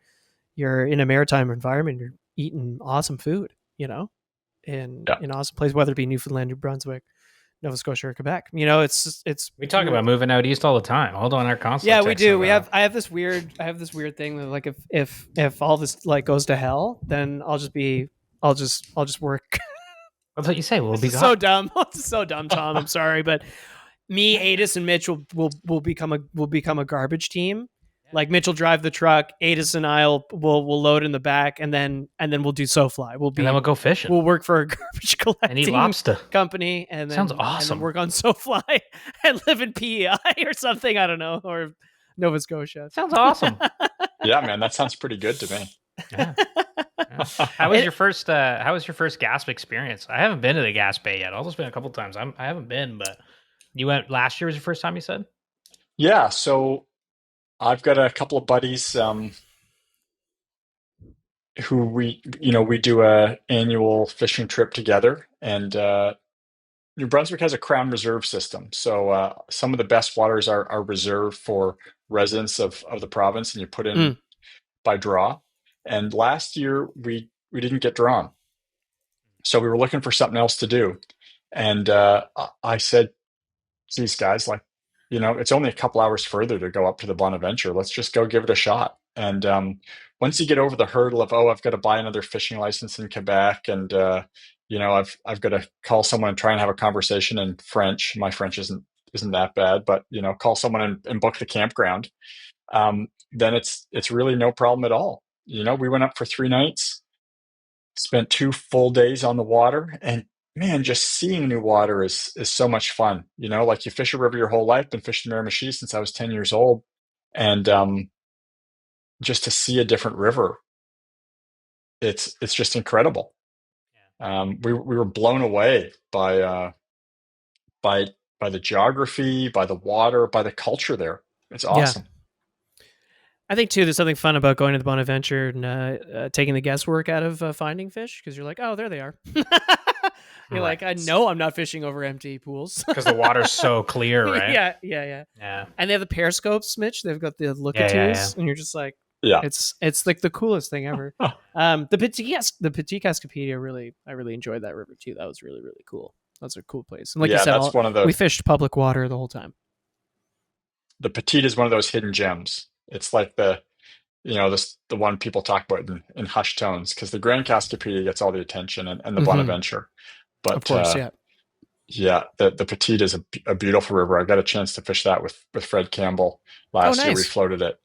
in a maritime environment, you're eating awesome food, Yeah. in awesome place, whether it be Newfoundland, New Brunswick, Nova Scotia, or Quebec. It's We talk about moving out east all the time. Hold on, our constantly. yeah, we do. texting about I have this weird thing that like if all this like goes to hell, then I'll just work. That's what you say. We'll be This is so dumb. This is so dumb, Tom. I'm sorry, but me, Adis, and Mitch will become a garbage team. Like Mitch will drive the truck, Adis and will load in the back, and then we'll do SoFly. and then we'll go fishing. We'll work for a garbage and eat collecting lobster. company, and then Sounds and awesome. then work on SoFly and live in PEI or something. I don't know, or Nova Scotia. Sounds awesome. Yeah, man, that sounds pretty good to me. Yeah. Yeah. How was your first Gasp experience? I haven't been to the Gasp Bay yet. I've almost been a couple times. I haven't been, but you went last year was your first time, you said? Yeah, so I've got a couple of buddies who we do a annual fishing trip together, and New Brunswick has a Crown Reserve system. So some of the best waters are reserved for residents of the province, and you put in by draw. And last year we didn't get drawn, so we were looking for something else to do. And I said, "Geez, guys, like, it's only a couple hours further to go up to the Bonaventure. Let's just go give it a shot." And once you get over the hurdle of, oh, I've got to buy another fishing license in Quebec, and I've got to call someone and try and have a conversation in French. My French isn't that bad, but call someone and book the campground. Then it's really no problem at all. We went up for 3 nights, spent 2 full days on the water, and man, just seeing new water is so much fun. Like, you fish a river your whole life. Been fishing the Miramichi since I was 10 years old, and just to see a different river, it's just incredible. We were blown away by the geography, by the water, by the culture there. It's awesome. I think too, there's something fun about going to the Bonaventure and taking the guesswork out of finding fish, because you're like, oh, there they are. You're like, I know I'm not fishing over empty pools because the water's so clear, right? Yeah. Yeah. And they have the periscopes, Mitch. They've got the look-at-twos, and you're just like, Yeah, it's like the coolest thing ever. The Petite Cascapedia, I really enjoyed that river too. That was really, really cool. That's a cool place. And like you said, that's one of the we fished public water the whole time. The Petite is one of those hidden gems. It's like the one people talk about in hushed tones, because the Grand Cascapedia gets all the attention, and the Bonaventure. But of course, yeah, the Petite is a beautiful river. I got a chance to fish that with Fred Campbell last year. We floated it.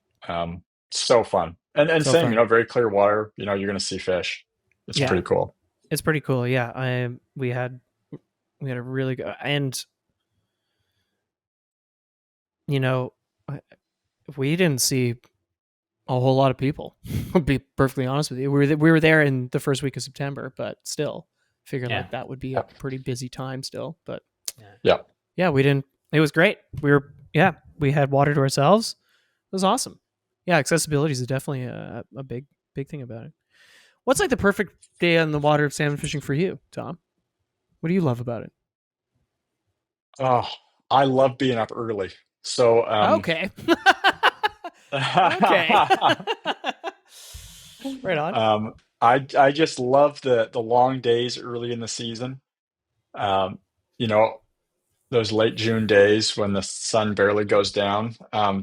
So fun. And so same, fun. very clear water. You're going to see fish. It's pretty cool. It's pretty cool. Yeah. We had a really good, and we didn't see a whole lot of people. I'll be perfectly honest with you. We were there in the first week of September, but still figured like that would be a pretty busy time still. But we didn't. It was great. We had water to ourselves. It was awesome. Yeah, accessibility is definitely a big thing about it. What's like the perfect day on the water of salmon fishing for you, Tom? What do you love about it? Oh, I love being up early. So okay. Okay. Right on. I just love the long days early in the season. Those late June days when the sun barely goes down.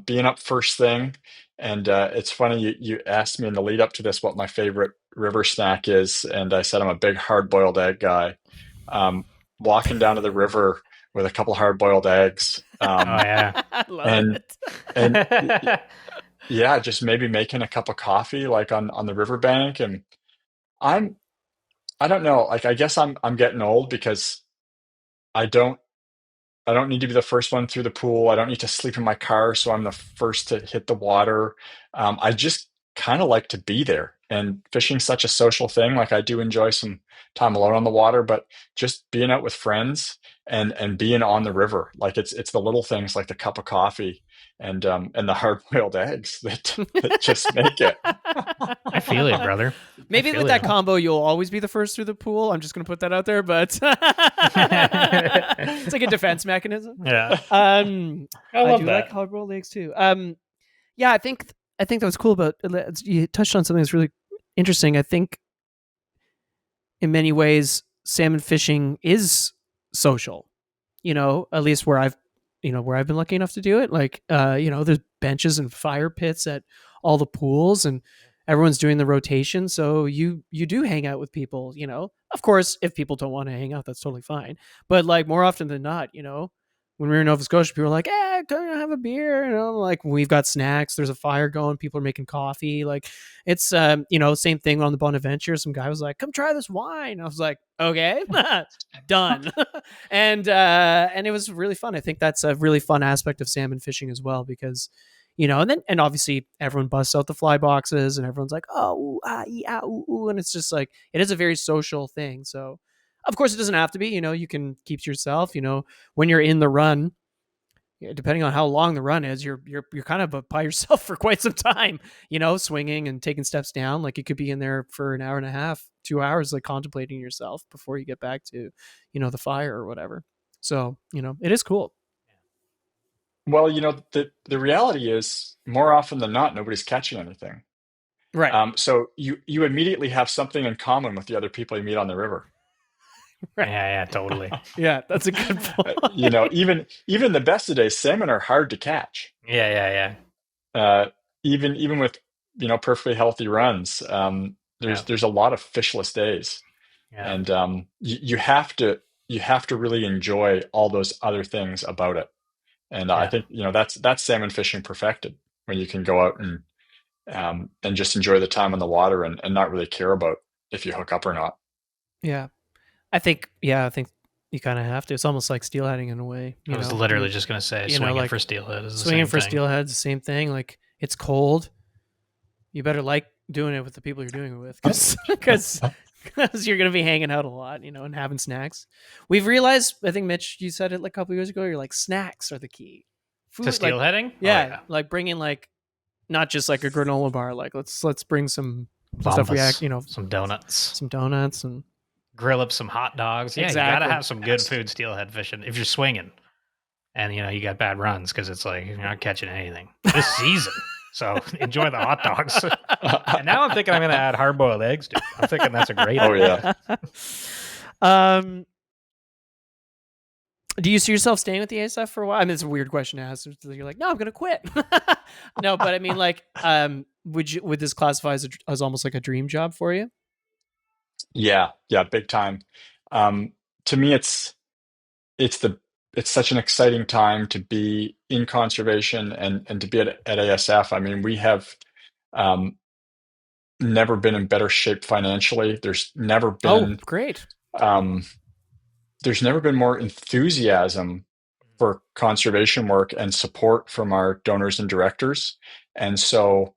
Being up first thing, and it's funny, you asked me in the lead up to this what my favorite river snack is, and I said I'm a big hard-boiled egg guy. Walking down to the river with a couple hard-boiled eggs. I love it. And yeah, just maybe making a cup of coffee like on the riverbank. And I don't know, like, I guess I'm getting old, because I don't need to be the first one through the pool. I don't need to sleep in my car, so I'm the first to hit the water. I just kind of like to be there. And fishing's such a social thing. Like, I do enjoy some time alone on the water, but just being out with friends and being on the river, like, it's the little things like the cup of coffee and the hard-boiled eggs that just make it. I feel you, brother. Maybe feel with that ya. combo, you'll always be the first through the pool. I'm just going to put that out there, but it's like a defense mechanism. Yeah. I I love do that. like hard-boiled eggs too. Yeah, I think that was cool. But you touched on something that's really interesting. I think in many ways, salmon fishing is social. At least where I've been lucky enough to do it. Like, there's benches and fire pits at all the pools, and everyone's doing the rotation. So you do hang out with people. Of course, if people don't want to hang out, that's totally fine. But like more often than not, when we were in Nova Scotia, people were like, come have a beer. Like we've got snacks. There's a fire going. People are making coffee. Like it's, same thing on the Bonaventure. Some guy was like, come try this wine. I was like, okay, done. and it was really fun. I think that's a really fun aspect of salmon fishing as well, because, and obviously everyone busts out the fly boxes and everyone's like, oh, ooh, ah, ee, ah, ooh, ooh. And it's just like, it is a very social thing. So of course it doesn't have to be, you can keep to yourself, when you're in the run, depending on how long the run is, you're kind of by yourself for quite some time, swinging and taking steps down. Like you could be in there for an hour and a half, 2 hours, like contemplating yourself before you get back to, the fire or whatever. So, it is cool. Well, the reality is more often than not, nobody's catching anything. Right. So you immediately have something in common with the other people you meet on the river. Right. Yeah, totally. Yeah, that's a good point. Even the best of days, salmon are hard to catch. Yeah. Even with perfectly healthy runs, there's a lot of fishless days, Yeah. and you have to really enjoy all those other things about it. And I think that's salmon fishing perfected, when you can go out and just enjoy the time on the water and not really care about if you hook up or not. Yeah. I think you kind of have to. It's almost like steelheading in a way. I was literally just going to say swinging like for steelhead is the swinging same for thing. steelhead's the same thing. Like it's cold. You better like doing it with the people you're doing it with, because you're going to be hanging out a lot, and having snacks. We've realized, I think Mitch, you said it like a couple years ago. You're like, snacks are the key. To steelheading? Yeah, like bringing like not just like a granola bar. Like let's bring some stuff we act, some donuts and grill up some hot dogs. Yeah, Exactly. you gotta have some good food steelhead fishing if you're swinging, and you got bad runs, because it's like you're not catching anything this season. So enjoy the hot dogs. And now I'm thinking I'm gonna add hard-boiled eggs to it. I'm thinking that's a great idea. Do you see yourself staying with the ASF for a while? I mean, it's a weird question to ask. You're like, no, I'm gonna quit. No, but I mean, like, would this classify as almost like a dream job for you? Yeah, big time. To me, it's the it's such an exciting time to be in conservation and to be at ASF. I mean, we have never been in better shape financially. Great. There's never been more enthusiasm for conservation work and support from our donors and directors. And so,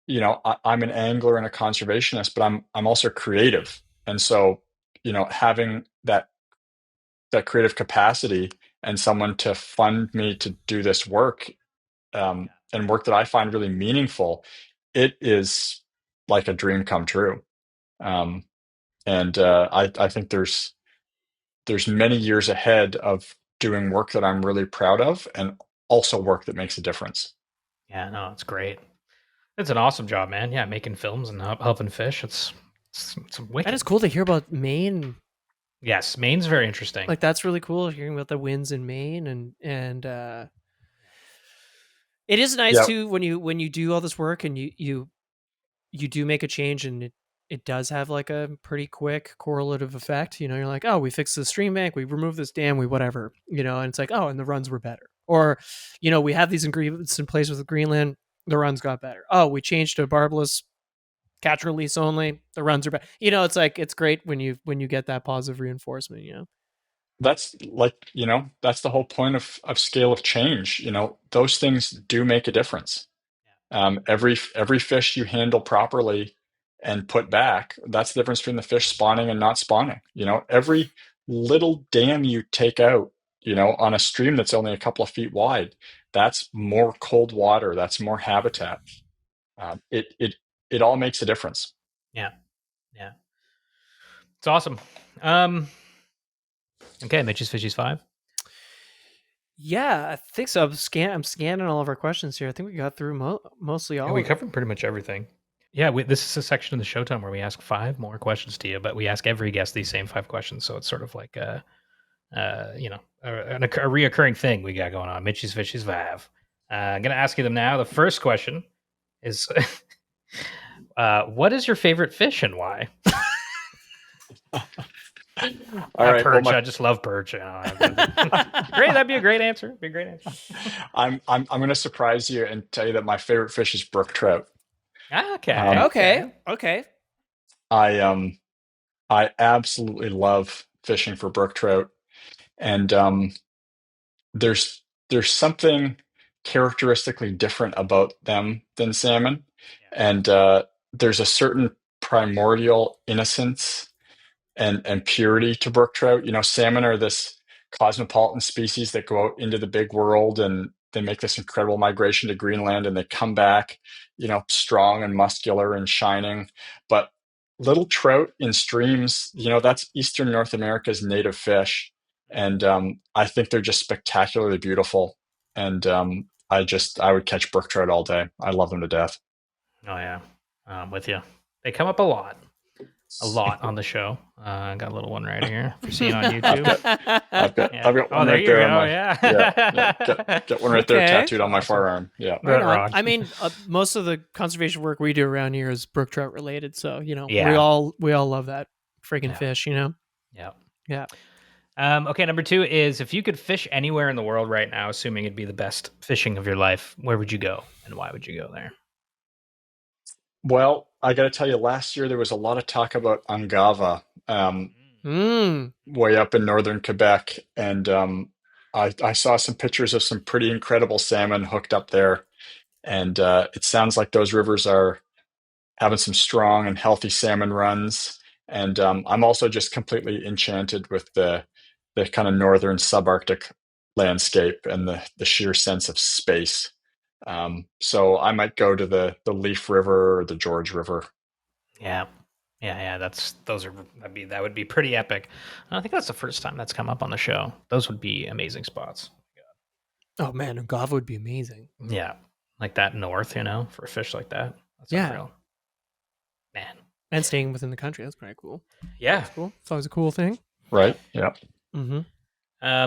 I'm an angler and a conservationist, but I'm also creative. And so, having that creative capacity and someone to fund me to do this work, and work that I find really meaningful, it is like a dream come true. And I think there's many years ahead of doing work that I'm really proud of, and also work that makes a difference. Yeah, no, it's great. It's an awesome job, man. Yeah, making films and helping fish. It's wicked. That is cool to hear about Maine. Yes, Maine's very interesting. Like that's really cool hearing about the winds in Maine, and it is nice too when you do all this work and you do make a change, and it does have like a pretty quick correlative effect. You're like, oh, we fixed the stream bank, we removed this dam, we whatever, and it's like, oh, and the runs were better. Or, we have these agreements in place with Greenland, the runs got better. Oh, we changed to barbless catch release only, the runs are better. It's like, it's great when you get that positive reinforcement. That's that's the whole point of scale of change. Those things do make a difference. Every fish you handle properly and put back, that's the difference between the fish spawning and not spawning. Every little dam you take out, on a stream that's only a couple of feet wide, that's more cold water, that's more habitat. It all makes a difference. Yeah. Yeah. It's awesome. Okay, Mitch's Fishies 5. Yeah, I think so. I'm scanning all of our questions here. I think we got through mostly all Yeah, we of it. covered pretty much everything. Yeah, this is a section of the Showtime where we ask 5 more questions to you, but we ask every guest these same 5 questions, so it's sort of like a reoccurring thing we got going on. Mitch's Fishies 5. I'm gonna ask you them now. The first question is, what is your favorite fish and why? All right, Perch. I just love perch. Great. That'd be a great answer. Be a great answer. I'm going to surprise you and tell you that my favorite fish is brook trout. Okay. I absolutely love fishing for brook trout, and there's something characteristically different about them than salmon, and there's a certain primordial innocence and purity to brook trout. You know, salmon are this cosmopolitan species that go out into the big world and they make this incredible migration to Greenland and they come back, you know, strong and muscular and shining. But little trout in streams, you know, that's Eastern North America's native fish. And I think they're just spectacularly beautiful. And I would catch brook trout all day. I love them to death. Oh yeah, I'm with you. They come up a lot on the show. I got a little one right here for seeing on YouTube. I've got Oh, one there right you there. go. On my, Yeah. Get one right there Okay. tattooed on my forearm. Yeah. Right That on. rocks. I mean, most of the conservation work we do around here is brook trout related, so you know, Yeah. we all love that friggin' Yeah. fish, you know. Yeah. Yeah. Okay, number 2 is if you could fish anywhere in the world right now, assuming it'd be the best fishing of your life, where would you go and why would you go there? Well, I got to tell you, last year there was a lot of talk about Angava, way up in northern Quebec, and I saw some pictures of some pretty incredible salmon hooked up there, and it sounds like those rivers are having some strong and healthy salmon runs. And I'm also just completely enchanted with the kind of northern subarctic landscape and the sheer sense of space. So I might go to the Leaf River or the George River. Yeah. Yeah, that would be pretty epic. I think that's the first time that's come up on the show. Those would be amazing spots. Oh man, Agava would be amazing. Yeah. Like that north, for a fish like that. That's Yeah. unreal. Man. And staying within the country, that's pretty cool. Yeah. That's cool. It's always a cool thing. Right? Yeah. Mm-hmm.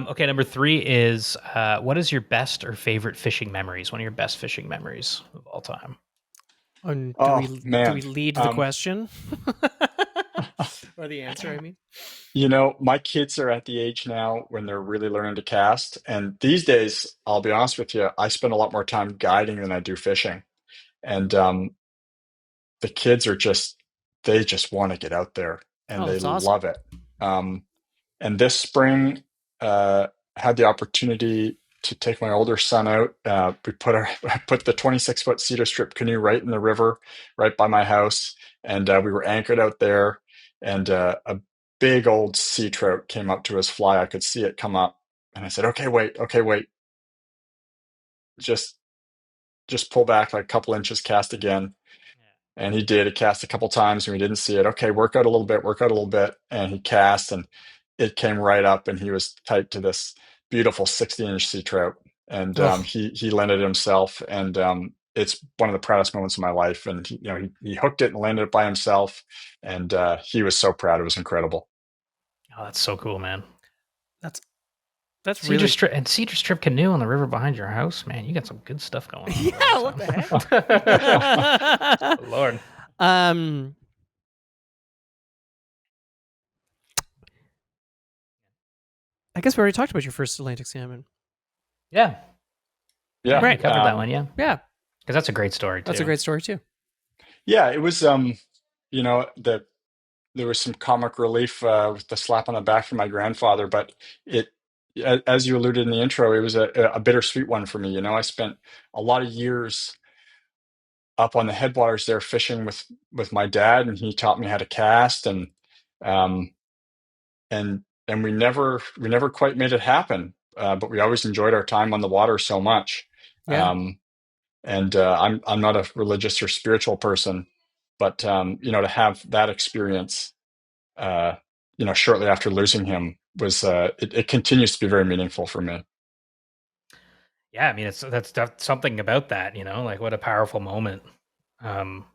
Okay, number 3 is what is your best or favorite fishing memories? One of your best fishing memories of all time. And man. do we lead the question? Or the answer, I mean? You know, my kids are at the age now when they're really learning to cast. And these days, I'll be honest with you, I spend a lot more time guiding than I do fishing. And the kids they just want to get out there and they that's awesome. love it. And this spring, had the opportunity to take my older son out. I put the 26-foot cedar strip canoe right in the river, right by my house, and we were anchored out there. And a big old sea trout came up to his fly. I could see it come up, and I said, okay, wait, just pull back like a couple inches, cast again. And he did. He cast a couple times and we didn't see it. Okay, work out a little bit. And he cast and it came right up and he was tight to this beautiful 60-inch sea trout. And he landed it himself. And it's one of the proudest moments of my life. And he hooked it and landed it by himself. And he was so proud. It was incredible. Oh, that's so cool, man. That's Cedar really strip and cedar strip canoe on the river behind your house, man. You got some good stuff going on. Yeah, what the heck? Lord. I guess we already talked about your first Atlantic salmon. Yeah. Yeah. We covered that one, yeah. Yeah. Because that's a great story, too. That's a great story, too. Yeah, it was, there was some comic relief with the slap on the back from my grandfather, but as you alluded in the intro, it was a bittersweet one for me. I spent a lot of years up on the headwaters there fishing with my dad, and he taught me how to cast, and we never quite made it happen, but we always enjoyed our time on the water so much. Yeah. And I'm not a religious or spiritual person, but to have that experience, uh, shortly after losing him was it continues to be very meaningful for me. Yeah, I mean, that's something about that, like what a powerful moment. Um,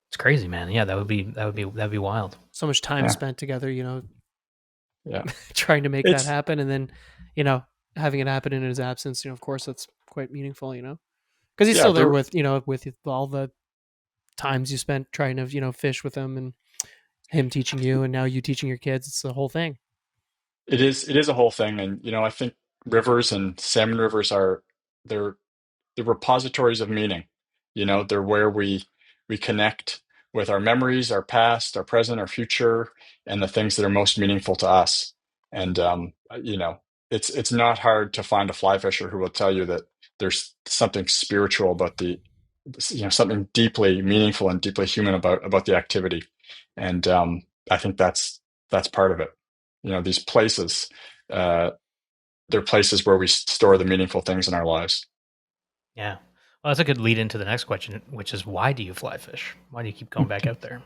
it's crazy, man. Yeah, that'd be wild. So much time Yeah, spent together, yeah. trying to make that It's happen, and then, you know, having it happen in his absence. Of course, that's quite meaningful. Because he's yeah. still there There, with all the times you spent trying to fish with him, and him teaching you, and now you teaching your kids. It's the whole thing. it is a whole thing, and I think rivers and salmon rivers are they're the repositories of meaning. They're where we connect with our memories, our past, our present, our future, and the things that are most meaningful to us. And it's not hard to find a fly fisher who will tell you that there's something spiritual about something deeply meaningful and deeply human about the activity. And I think that's part of it. These places, uh, they're places where we store the meaningful things in our lives. Yeah. Well, that's a good lead into the next question, which is why do you fly fish? Why do you keep going back out there?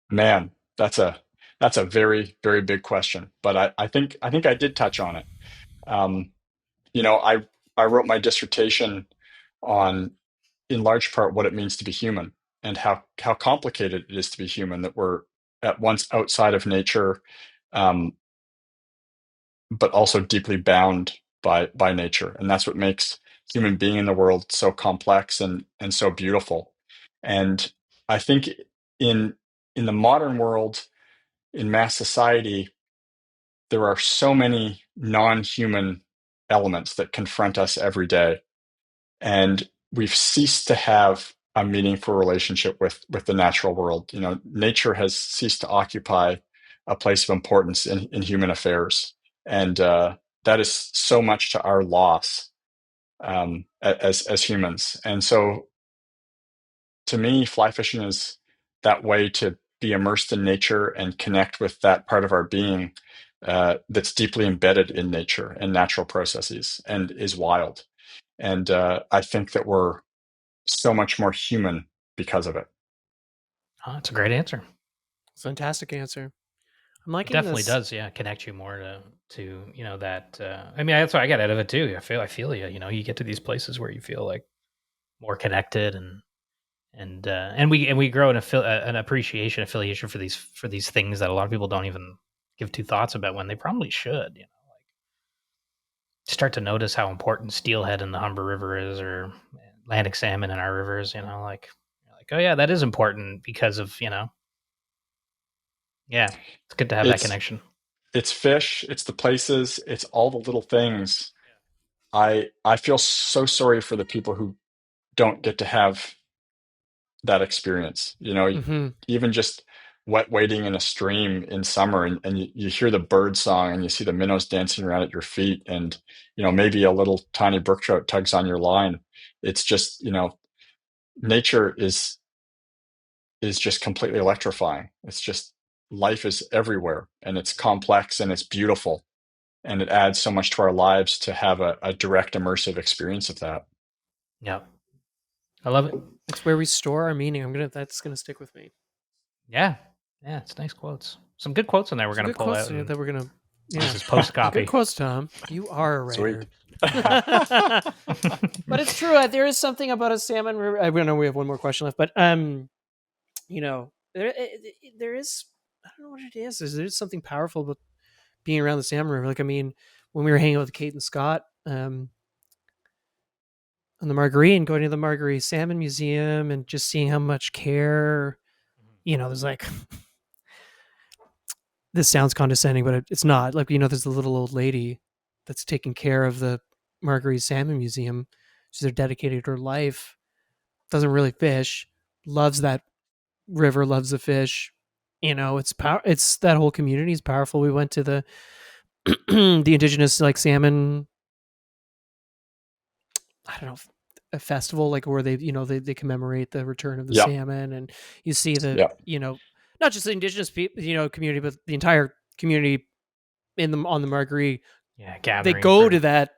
Man, that's a very, very big question. But I think I did touch on it. Um, I wrote my dissertation on, in large part, what it means to be human and how complicated it is to be human. That we're at once outside of nature, um, but also deeply bound by nature, and that's what makes human being in the world so complex and so beautiful. And I think in in the modern world, in mass society, there are so many non-human elements that confront us every day, and we've ceased to have a meaningful relationship with the natural world. Nature has ceased to occupy a place of importance in human affairs, and that is so much to our loss, as humans. And so, to me, fly fishing is that way to be immersed in nature and connect with that part of our being, that's deeply embedded in nature and natural processes and is wild. And I think that we're so much more human because of it. Oh, that's a great answer. Fantastic answer. I'm It liking definitely this. does, yeah, connect you more to that. I mean, that's what I get out of it too. I feel you. You get to these places where you feel like more connected and we grow an appreciation affiliation for these things that a lot of people don't even give two thoughts about when they probably should. Like start to notice how important steelhead in the Humber River is, or Atlantic salmon in our rivers. Like you're like, oh yeah, that is important because of yeah. It's good to have that It's connection. it's fish, it's the places, it's all the little things. I feel so sorry for the people who don't get to have that experience. Hmm. Even just wet wading in a stream in summer, and you hear the bird song and you see the minnows dancing around at your feet, and maybe a little tiny brook trout tugs on your line. It's just, nature is just completely electrifying. It's just, life is everywhere, and it's complex and it's beautiful, and it adds so much to our lives to have a direct immersive experience of that. Yeah, I love it. It's where we store our meaning. That's gonna stick with me. Yeah, yeah, it's nice quotes. Some good quotes in there. We're Some gonna good pull quotes out that and we're gonna, use yeah. as post Good copy. quotes, Tom. You are a Sweet. writer. But it's true. There is something about a salmon river. I know we have one more question left, but there is. I don't know what it is. There's something powerful about being around the salmon river. Like, I mean, when we were hanging out with Kate and Scott, on the Marguerite, and going to the Marguerite Salmon Museum, and just seeing how much care, there's like, this sounds condescending, but it's not. Like, there's the little old lady that's taking care of the Marguerite Salmon Museum. She's dedicated her life, doesn't really fish, loves that river, loves the fish. It's power. It's that whole community is powerful. We went to the the indigenous like salmon, I don't know, a festival, like where they commemorate the return of the Yeah, salmon, and you see the yeah, not just the indigenous people community, but the entire community on the Marguerite Yeah, they gathering. go for- to that,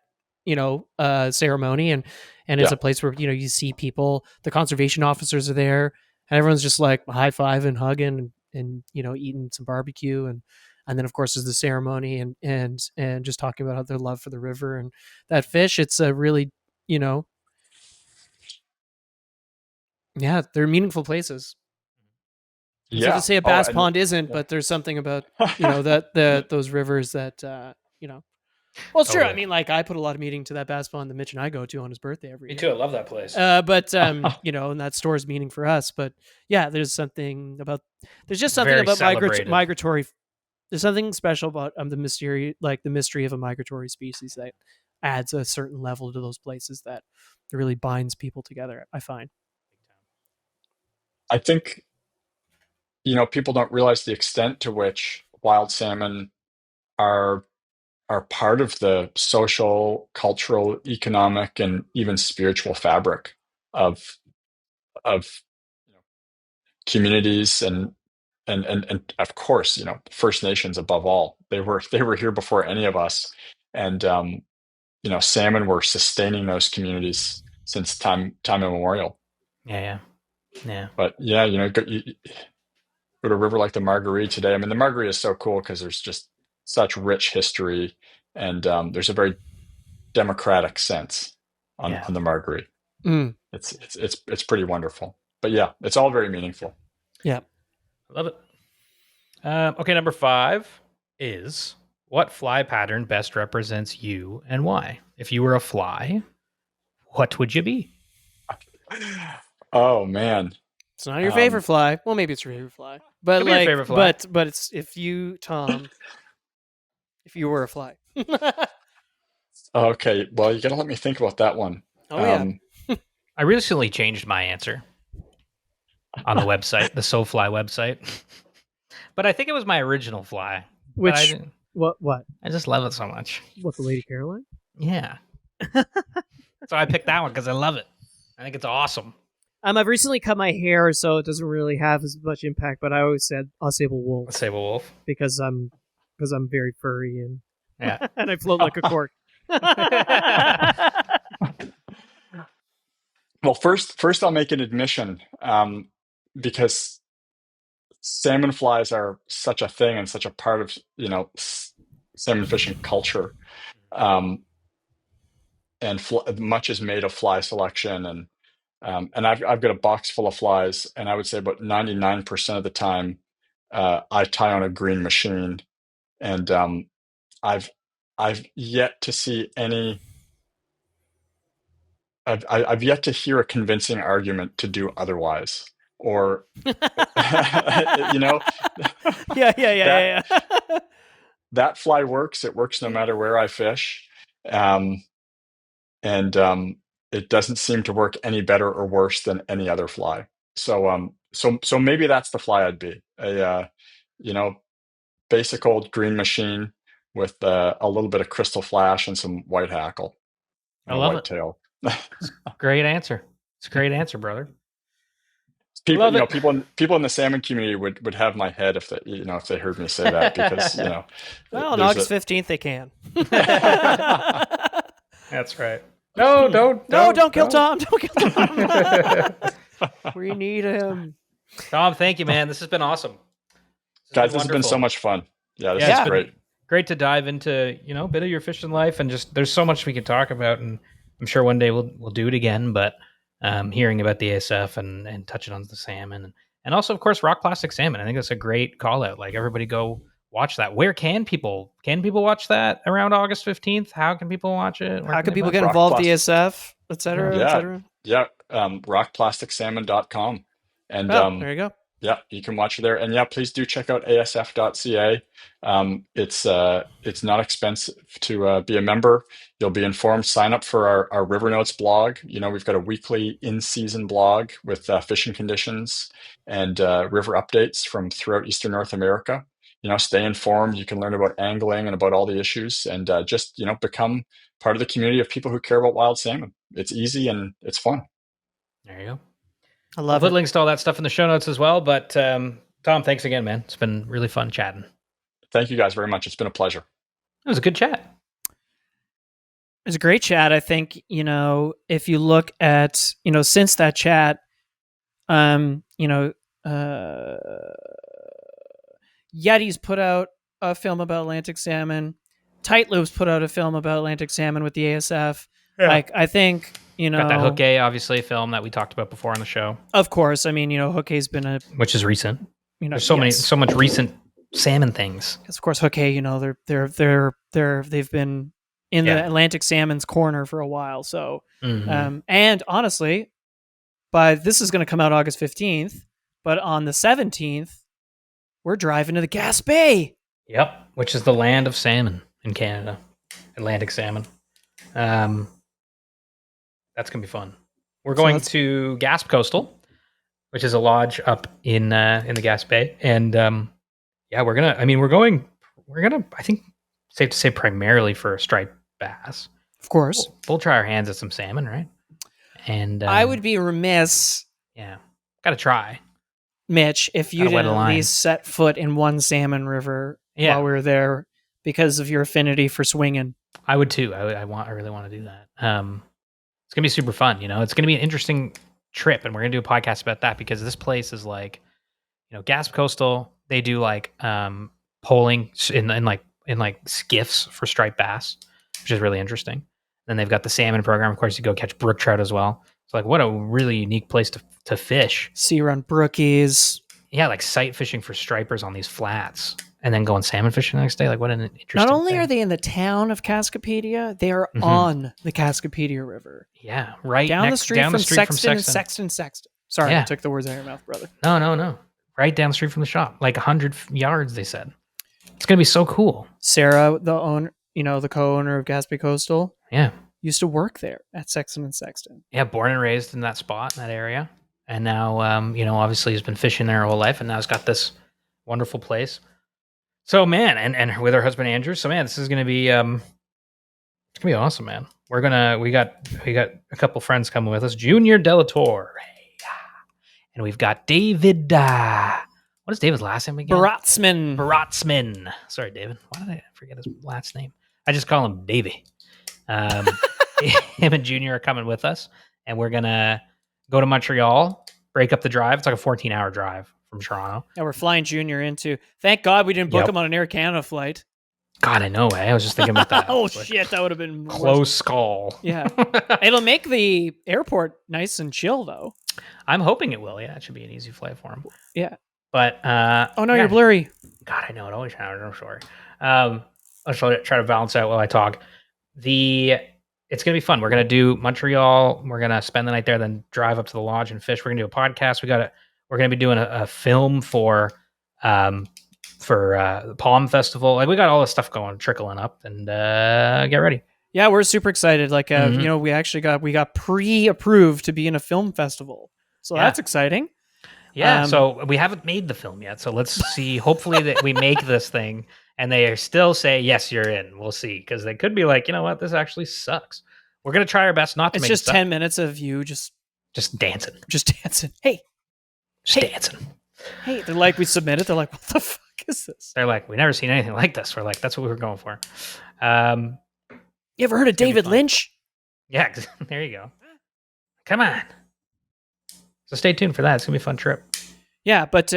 ceremony, and it's Yeah. a place where you see people. The conservation officers are there, and everyone's just like high fiving, hugging, and eating some barbecue, and then of course there's the ceremony, and just talking about their love for the river and that fish. It's a really, yeah, they're meaningful places. It's not to Yeah. say a Oh, bass and pond isn't, yeah. but there's something about that those rivers that Well, it's true. I Totally. mean, like I put a lot of meaning to that bass pond that Mitch and I go to on his birthday every Me year. too. I love that place. But and that stores meaning for us. But yeah, there's just something about Very celebrated. migratory. There's something special about the mystery of a migratory species that adds a certain level to those places that really binds people together. I find. I think, people don't realize the extent to which wild salmon are part of the social, cultural, economic, and even spiritual fabric of of communities and of course, First Nations above all. They were here before any of us, and salmon were sustaining those communities since time immemorial. Yeah. But yeah, go to a river like the Margaree today. I mean, the Margaree is so cool because there's just such rich history, and there's a very democratic sense on Yeah. the Margaree. Mm. It's pretty wonderful. But yeah, it's all very meaningful. Yeah. Love it. Okay, number 5 is what fly pattern best represents you and why? If you were a fly, what would you be? Oh man. It's not your favorite fly. Well, maybe it's your favorite fly, but Could be your favorite fly. but it's if you, Tom, if you were a fly. Okay, well, you gotta let me think about that one. Oh yeah. I recently changed my answer on the website, the SoFly website. But I think it was my original fly. But Which what? I just love it so much. What, the Lady Caroline? Yeah. So I picked that one because I love it. I think it's awesome. I've recently cut my hair, so it doesn't really have as much impact. But I always said a sable wolf Sable wolf. because I'm very furry and Yeah. and I float like a cork. Well, first I'll make an admission, because salmon flies are such a thing and such a part of salmon fishing culture, and much is made of fly selection, and I've got a box full of flies, and I would say about 99% of the time, I tie on a green machine, and I've yet to see any. I've yet to hear a convincing argument to do otherwise, or Yeah. that fly works. It works no matter where I fish, and it doesn't seem to work any better or worse than any other fly. So maybe that's the fly I'd be, a basic old green machine with a little bit of crystal flash and some white hackle and I a love white it. tail. Great answer. It's a great answer, brother. People, Love it. people in the salmon community would have my head if they, if they heard me say that, because Well, on there's August 15th they can. That's right. No, don't kill Tom. Don't kill Tom. We need him. Tom, thank you, man. This has been awesome. Guys, this has been so wonderful. much fun. Yeah, this Yeah, is great. Great to dive into, a bit of your fishing life, and just there's so much we could talk about, and I'm sure one day we'll do it again. But hearing about the ASF and touching on the salmon, and also of course rock plastic salmon, I think that's a great call out. Like, everybody go watch that. Where can people watch that around August 15th? How can people watch it? How can people get Rock involved? plastic. DSF, etc. Yeah. etc. Yeah, rockplasticsalmon.com, and There you go. yeah, you can watch it there. And yeah, please do check out asf.ca. It's not expensive to be a member. You'll be informed. Sign up for our River Notes blog. We've got a weekly in-season blog with fishing conditions and river updates from throughout Eastern North America. Stay informed. You can learn about angling and about all the issues, and just become part of the community of people who care about wild salmon. It's easy and it's fun. There you go. I love I'll it. put links to all that stuff in the show notes as well. But Tom, thanks again, man. It's been really fun chatting. Thank you guys very much. It's been a pleasure. It was a good chat. It's a great chat. I think, if you look at, since that chat, uh, Yeti's put out a film about Atlantic salmon. Tight Loop's put out a film about Atlantic salmon with the ASF. Yeah. Like, I think, Got that Hook A, obviously, film that we talked about before on the show, of course. I mean, Hook A's been which is recent. There's yes. so much recent salmon things. Because of course, Hook A, they've been in the Atlantic salmon's corner for a while. So, and honestly, this is going to come out August 15th, but on the 17th, we're driving to the Gaspé. Yep, which is the land of salmon in Canada, Atlantic salmon. That's gonna be fun. We're going to Gasp Coastal, which is a lodge up in the Gaspé, and we're gonna. I think safe to say primarily for striped bass. Of course, we'll try our hands at some salmon, right? And I would be remiss. Yeah, gotta try, Mitch, if you didn't at least set foot in one salmon river while we were there because of your affinity for swinging. I would too. I really want to do that. It's gonna be super fun. It's gonna be an interesting trip, and we're gonna do a podcast about that because this place is like, Gasp Coastal. They do like polling in like skiffs for striped bass, which is really interesting. Then they've got the salmon program. Of course, you go catch brook trout as well. It's like, what a really unique place to fish. See run brookies. Yeah, like sight fishing for stripers on these flats, and then going salmon fishing the next day. Like, what an interesting Not only thing. are they in the town of Cascapedia, they are on the Cascapedia River. Yeah, right down the street from Sexton. Sorry, I took the words out of your mouth, brother. No. Right down the street from the shop, like 100 yards, they said. It's going to be so cool. Sarah, the owner, the co-owner of Gaspé Coastal, used to work there at Sexton. Yeah, born and raised in that spot, in that area. And now, obviously he's been fishing there her whole life, and now he's got this wonderful place. So, man, and with her husband, Andrew. So, man, this is going to be, it's going to be awesome, man. We got a couple friends coming with us. Junior Delator. And we've got David, what is David's last name again? Baratsman. Sorry, David. Why did I forget his last name? I just call him Davey. Him and Junior are coming with us, and we're going to go to Montreal, break up the drive. It's like a 14-hour drive from Toronto. And we're flying Junior into, thank God we didn't book him on an Air Canada flight. God, I know, I was just thinking about that. Shit, that would have been close call. Yeah. It'll make the airport nice and chill, though. I'm hoping it will. Yeah, it should be an easy flight for him. Yeah. But, oh, no, you're blurry. God, I know. It always happens. I'm sorry. I'll try to balance out while I talk. It's going to be fun. We're going to do Montreal. We're going to spend the night there, then drive up to the lodge and fish. We're going to do a podcast. We're going to be doing a film for the Palm Festival. Like, we got all this stuff trickling up, and get ready. Yeah, we're super excited. Like, we actually got pre-approved to be in a film festival, so that's exciting. Yeah. So we haven't made the film yet, so let's see. Hopefully that we make this thing, and they still say yes, you're in. We'll see, because they could be like, you know what, this actually sucks. We're gonna try our best not to. It's make just 10 minutes of you just dancing, Hey, dancing. Hey, they're like, we submitted. They're like, what the fuck is this? They're like, we never seen anything like this. We're like, that's what we were going for. You ever heard of David Lynch? Yeah, there you go. Come on. So stay tuned for that. It's gonna be a fun trip. Yeah, but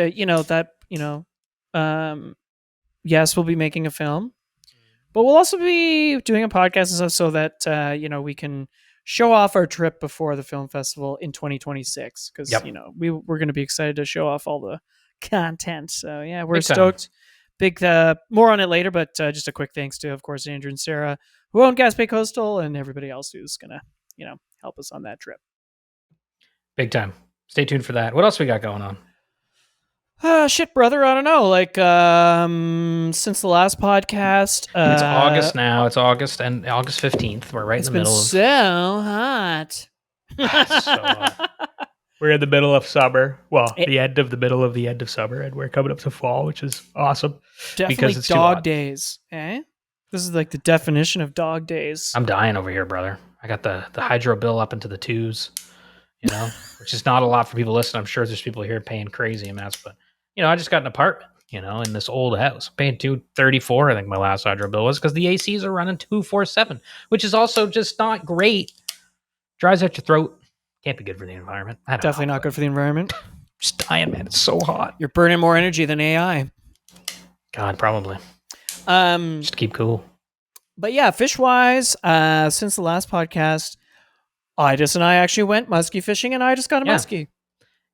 yes, we'll be making a film, but we'll also be doing a podcast and stuff so that we can show off our trip before the film festival in 2026. Because we're going to be excited to show off all the content. So yeah, we're stoked. Big more on it later, but just a quick thanks to, of course, Andrew and Sarah, who own Gaspé Coastal, and everybody else who's gonna help us on that trip. Big time. Stay tuned for that. What else we got going on? Shit, brother. I don't know. Like, since the last podcast, it's August now. It's August and August 15th. We're right in the middle. It's been so hot. So hot. We're in the middle of summer. Well, the end of summer, and we're coming up to fall, which is awesome. Definitely because it's dog days. Eh? This is like the definition of dog days. I'm dying over here, brother. I got the hydro bill up into the twos. Which is not a lot for people listening. I'm sure there's people here paying crazy amounts, but I just got an apartment. in this old house. Paying $234, I think my last hydro bill was, because the ACs are running 247, which is also just not great. Dries out your throat. Can't be good for the environment. I don't Definitely know, not good for the environment. Just dying, man. It's so hot. You're burning more energy than AI. God, probably. Um, Just keep cool. But yeah, fish wise, since the last podcast, Idis and I actually went muskie fishing, and I just got a muskie.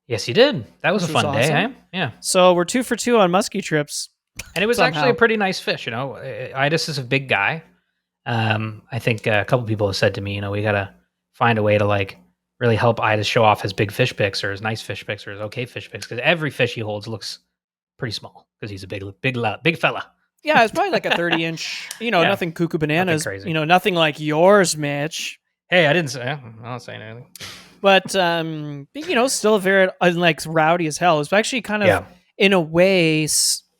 Yes, you did. That was Which a was fun day, awesome. eh? Yeah. So we're 2 for 2 on muskie trips. And it was Somehow. actually a pretty nice fish, Idis is a big guy. I think a couple people have said to me, we got to find a way to like really help Idis show off his big fish picks or his nice fish picks or his okay fish picks, because every fish he holds looks pretty small because he's a big fella. Yeah, it's probably like a 30-inch, nothing cuckoo bananas. Nothing crazy. Nothing like yours, Mitch. Hey, I didn't say, I'm not saying anything. But, still very, like, rowdy as hell. It's actually kind of, in a way,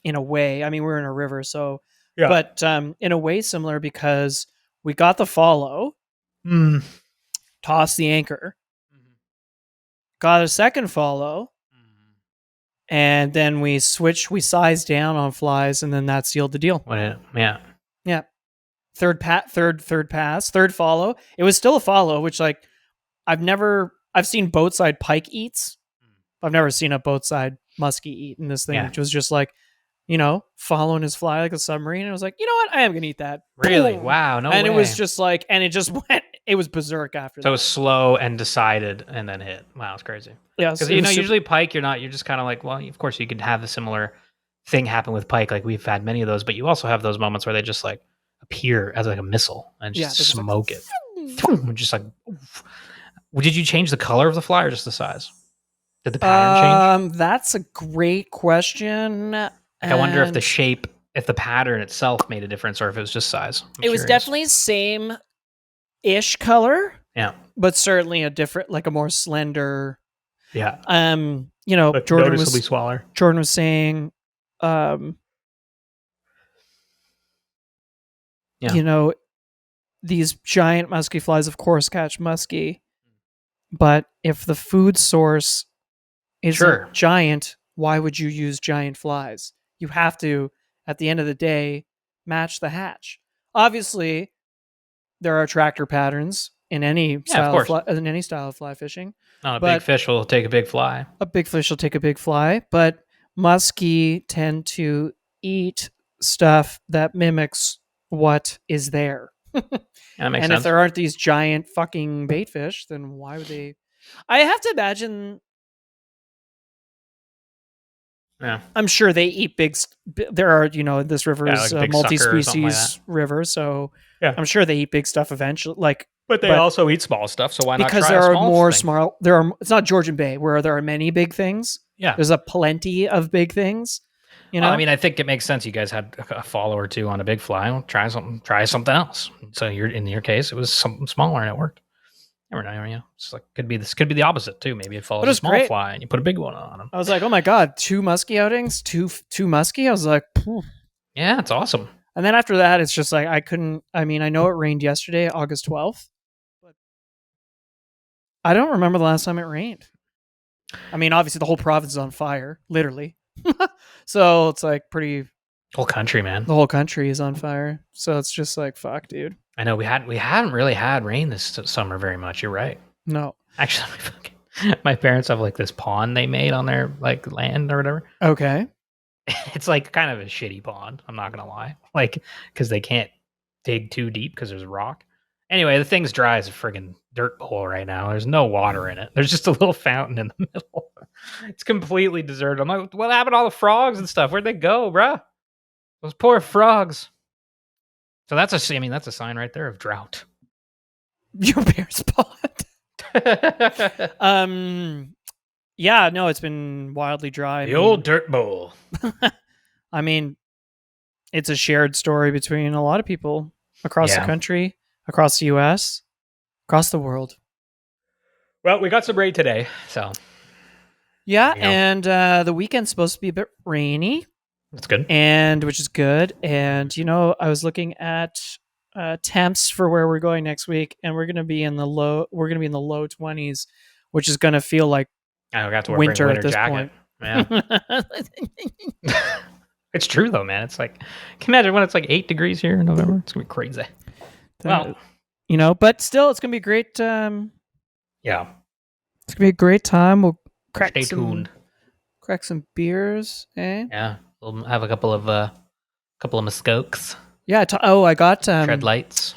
I mean, we're in a river, so, but in a way similar, because we got the follow, tossed the anchor, got a second follow, and then we sized down on flies, and then that sealed the deal. Yeah. Third pass, third follow. It was still a follow, which, like, I've seen boat side pike eats. I've never seen a boat side muskie eat in this thing, which was just like, following his fly like a submarine. And I was like, you know what? I am going to eat that. Really? Boom. Wow. No way. And it was just like, and it just went, it was berserk after that. So it was slow and decided and then hit. Wow, it's crazy. Yeah. Because, usually pike, you're just kind of like, well, of course you could have a similar thing happen with pike. Like we've had many of those, but you also have those moments where they just like appear as like a missile and just smoke it. Just like, oof. Did you change the color of the fly or just the size? Did the pattern change? That's a great question. I wonder if the shape, if the pattern itself made a difference, or if it was just size. It was definitely same-ish color. Yeah. But certainly a different, like a more slender. Yeah. But Jordan was smaller. Jordan was saying, these giant muskie flies, of course, catch muskie. But if the food source isn't giant, why would you use giant flies? You have to, at the end of the day, match the hatch. Obviously, there are attractor patterns in any style of fly fishing. A big fish will take a big fly. A big fish will take a big fly, but muskie tend to eat stuff that mimics what is there. That makes sense. If there aren't these giant fucking bait fish, then why would they? I have to imagine. Yeah, I'm sure they eat big. There are, this river is a multi-species river, so I'm sure they eat big stuff eventually. But they also eat small stuff, so why not? Because there are more small. It's not Georgian Bay where there are many big things. Yeah, there's a plenty of big things. I think it makes sense. You guys had a follow or two on a big fly. Well, try something else. So in your case, it was something smaller and it worked. Never know. It's like could be the opposite too. Maybe it follows a small fly and you put a big one on them. I was like, oh my god, 2 muskie outings, two muskie. I was like, phew. Yeah, it's awesome. And then after that, it's just like I couldn't. I mean, I know it rained yesterday, August 12th, but I don't remember the last time it rained. I mean, obviously the whole province is on fire, literally. So it's like pretty. Whole country, man. The whole country is on fire. So it's just like, fuck, dude. I know we haven't really had rain this summer very much. You're right. No, actually, my parents have like this pond they made on their like land or whatever. Okay. It's like kind of a shitty pond. I'm not gonna lie, like because they can't dig too deep because there's rock. Anyway, the thing's dry as a friggin' dirt bowl right now. There's no water in it. There's just a little fountain in the middle. It's completely deserted. I'm like, what happened to all the frogs and stuff? Where'd they go, bruh? Those poor frogs. So that's a sign right there of drought. Your parents' pond. Yeah, no, it's been wildly dry. The old dirt bowl. I mean, it's a shared story between a lot of people across the country, across the U.S., across the world. Well, we got some rain today, so. Yeah, and the weekend's supposed to be a bit rainy. That's good. Which is good. And, I was looking at temps for where we're going next week, and we're going to be in the low 20s, which is going to feel like I got to winter at this jacket. point. Yeah. It's true though, man. It's like, can you imagine when it's like 8 degrees here in November? It's gonna be crazy. Well, but still, it's gonna be great. Yeah. It's gonna be a great time. We'll Stay tuned. crack some beers, eh? Yeah, we'll have a couple of Muskokes. Yeah. I got Tread lights.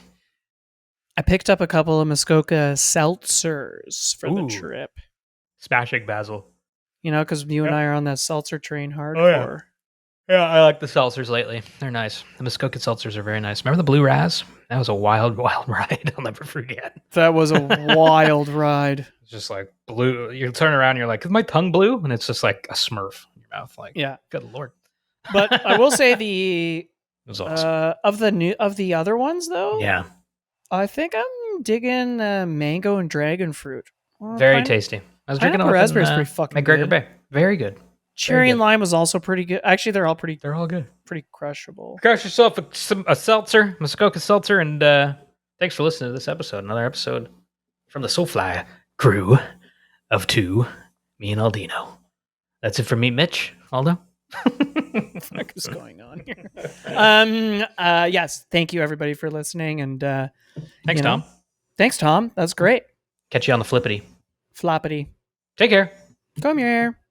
I picked up a couple of Muskoka seltzers for the Ooh. trip. Smashing Basil. Because you and I are on that seltzer train hardcore. Oh, yeah. Yeah, I like the seltzers lately. They're nice. The Muskoka seltzers are very nice. Remember the Blue Raz? That was a wild, wild ride. I'll never forget. That was a wild ride. It's just like blue. You turn around and you're like, is my tongue blue? And it's just like a Smurf in your mouth. Like, yeah. Good Lord. But I will say it was awesome. of the other ones though. Yeah. I think I'm digging mango and dragon fruit. Very tasty. I was drinking raspberry is pretty fucking McGregor good. Bay. Very good. Cherry and lime was also pretty good. Actually, they're all good. Pretty crushable. Crush yourself a seltzer, Muskoka seltzer, and thanks for listening to this episode. Another episode from the Soulfly crew of 2, me and Aldino. That's it for me, Mitch. Aldo? What the fuck is going on here? Yes, thank you everybody for listening, and thanks, Tom. Thanks, Tom. That's great. Catch you on the flippity. Floppity. Take care. Come here.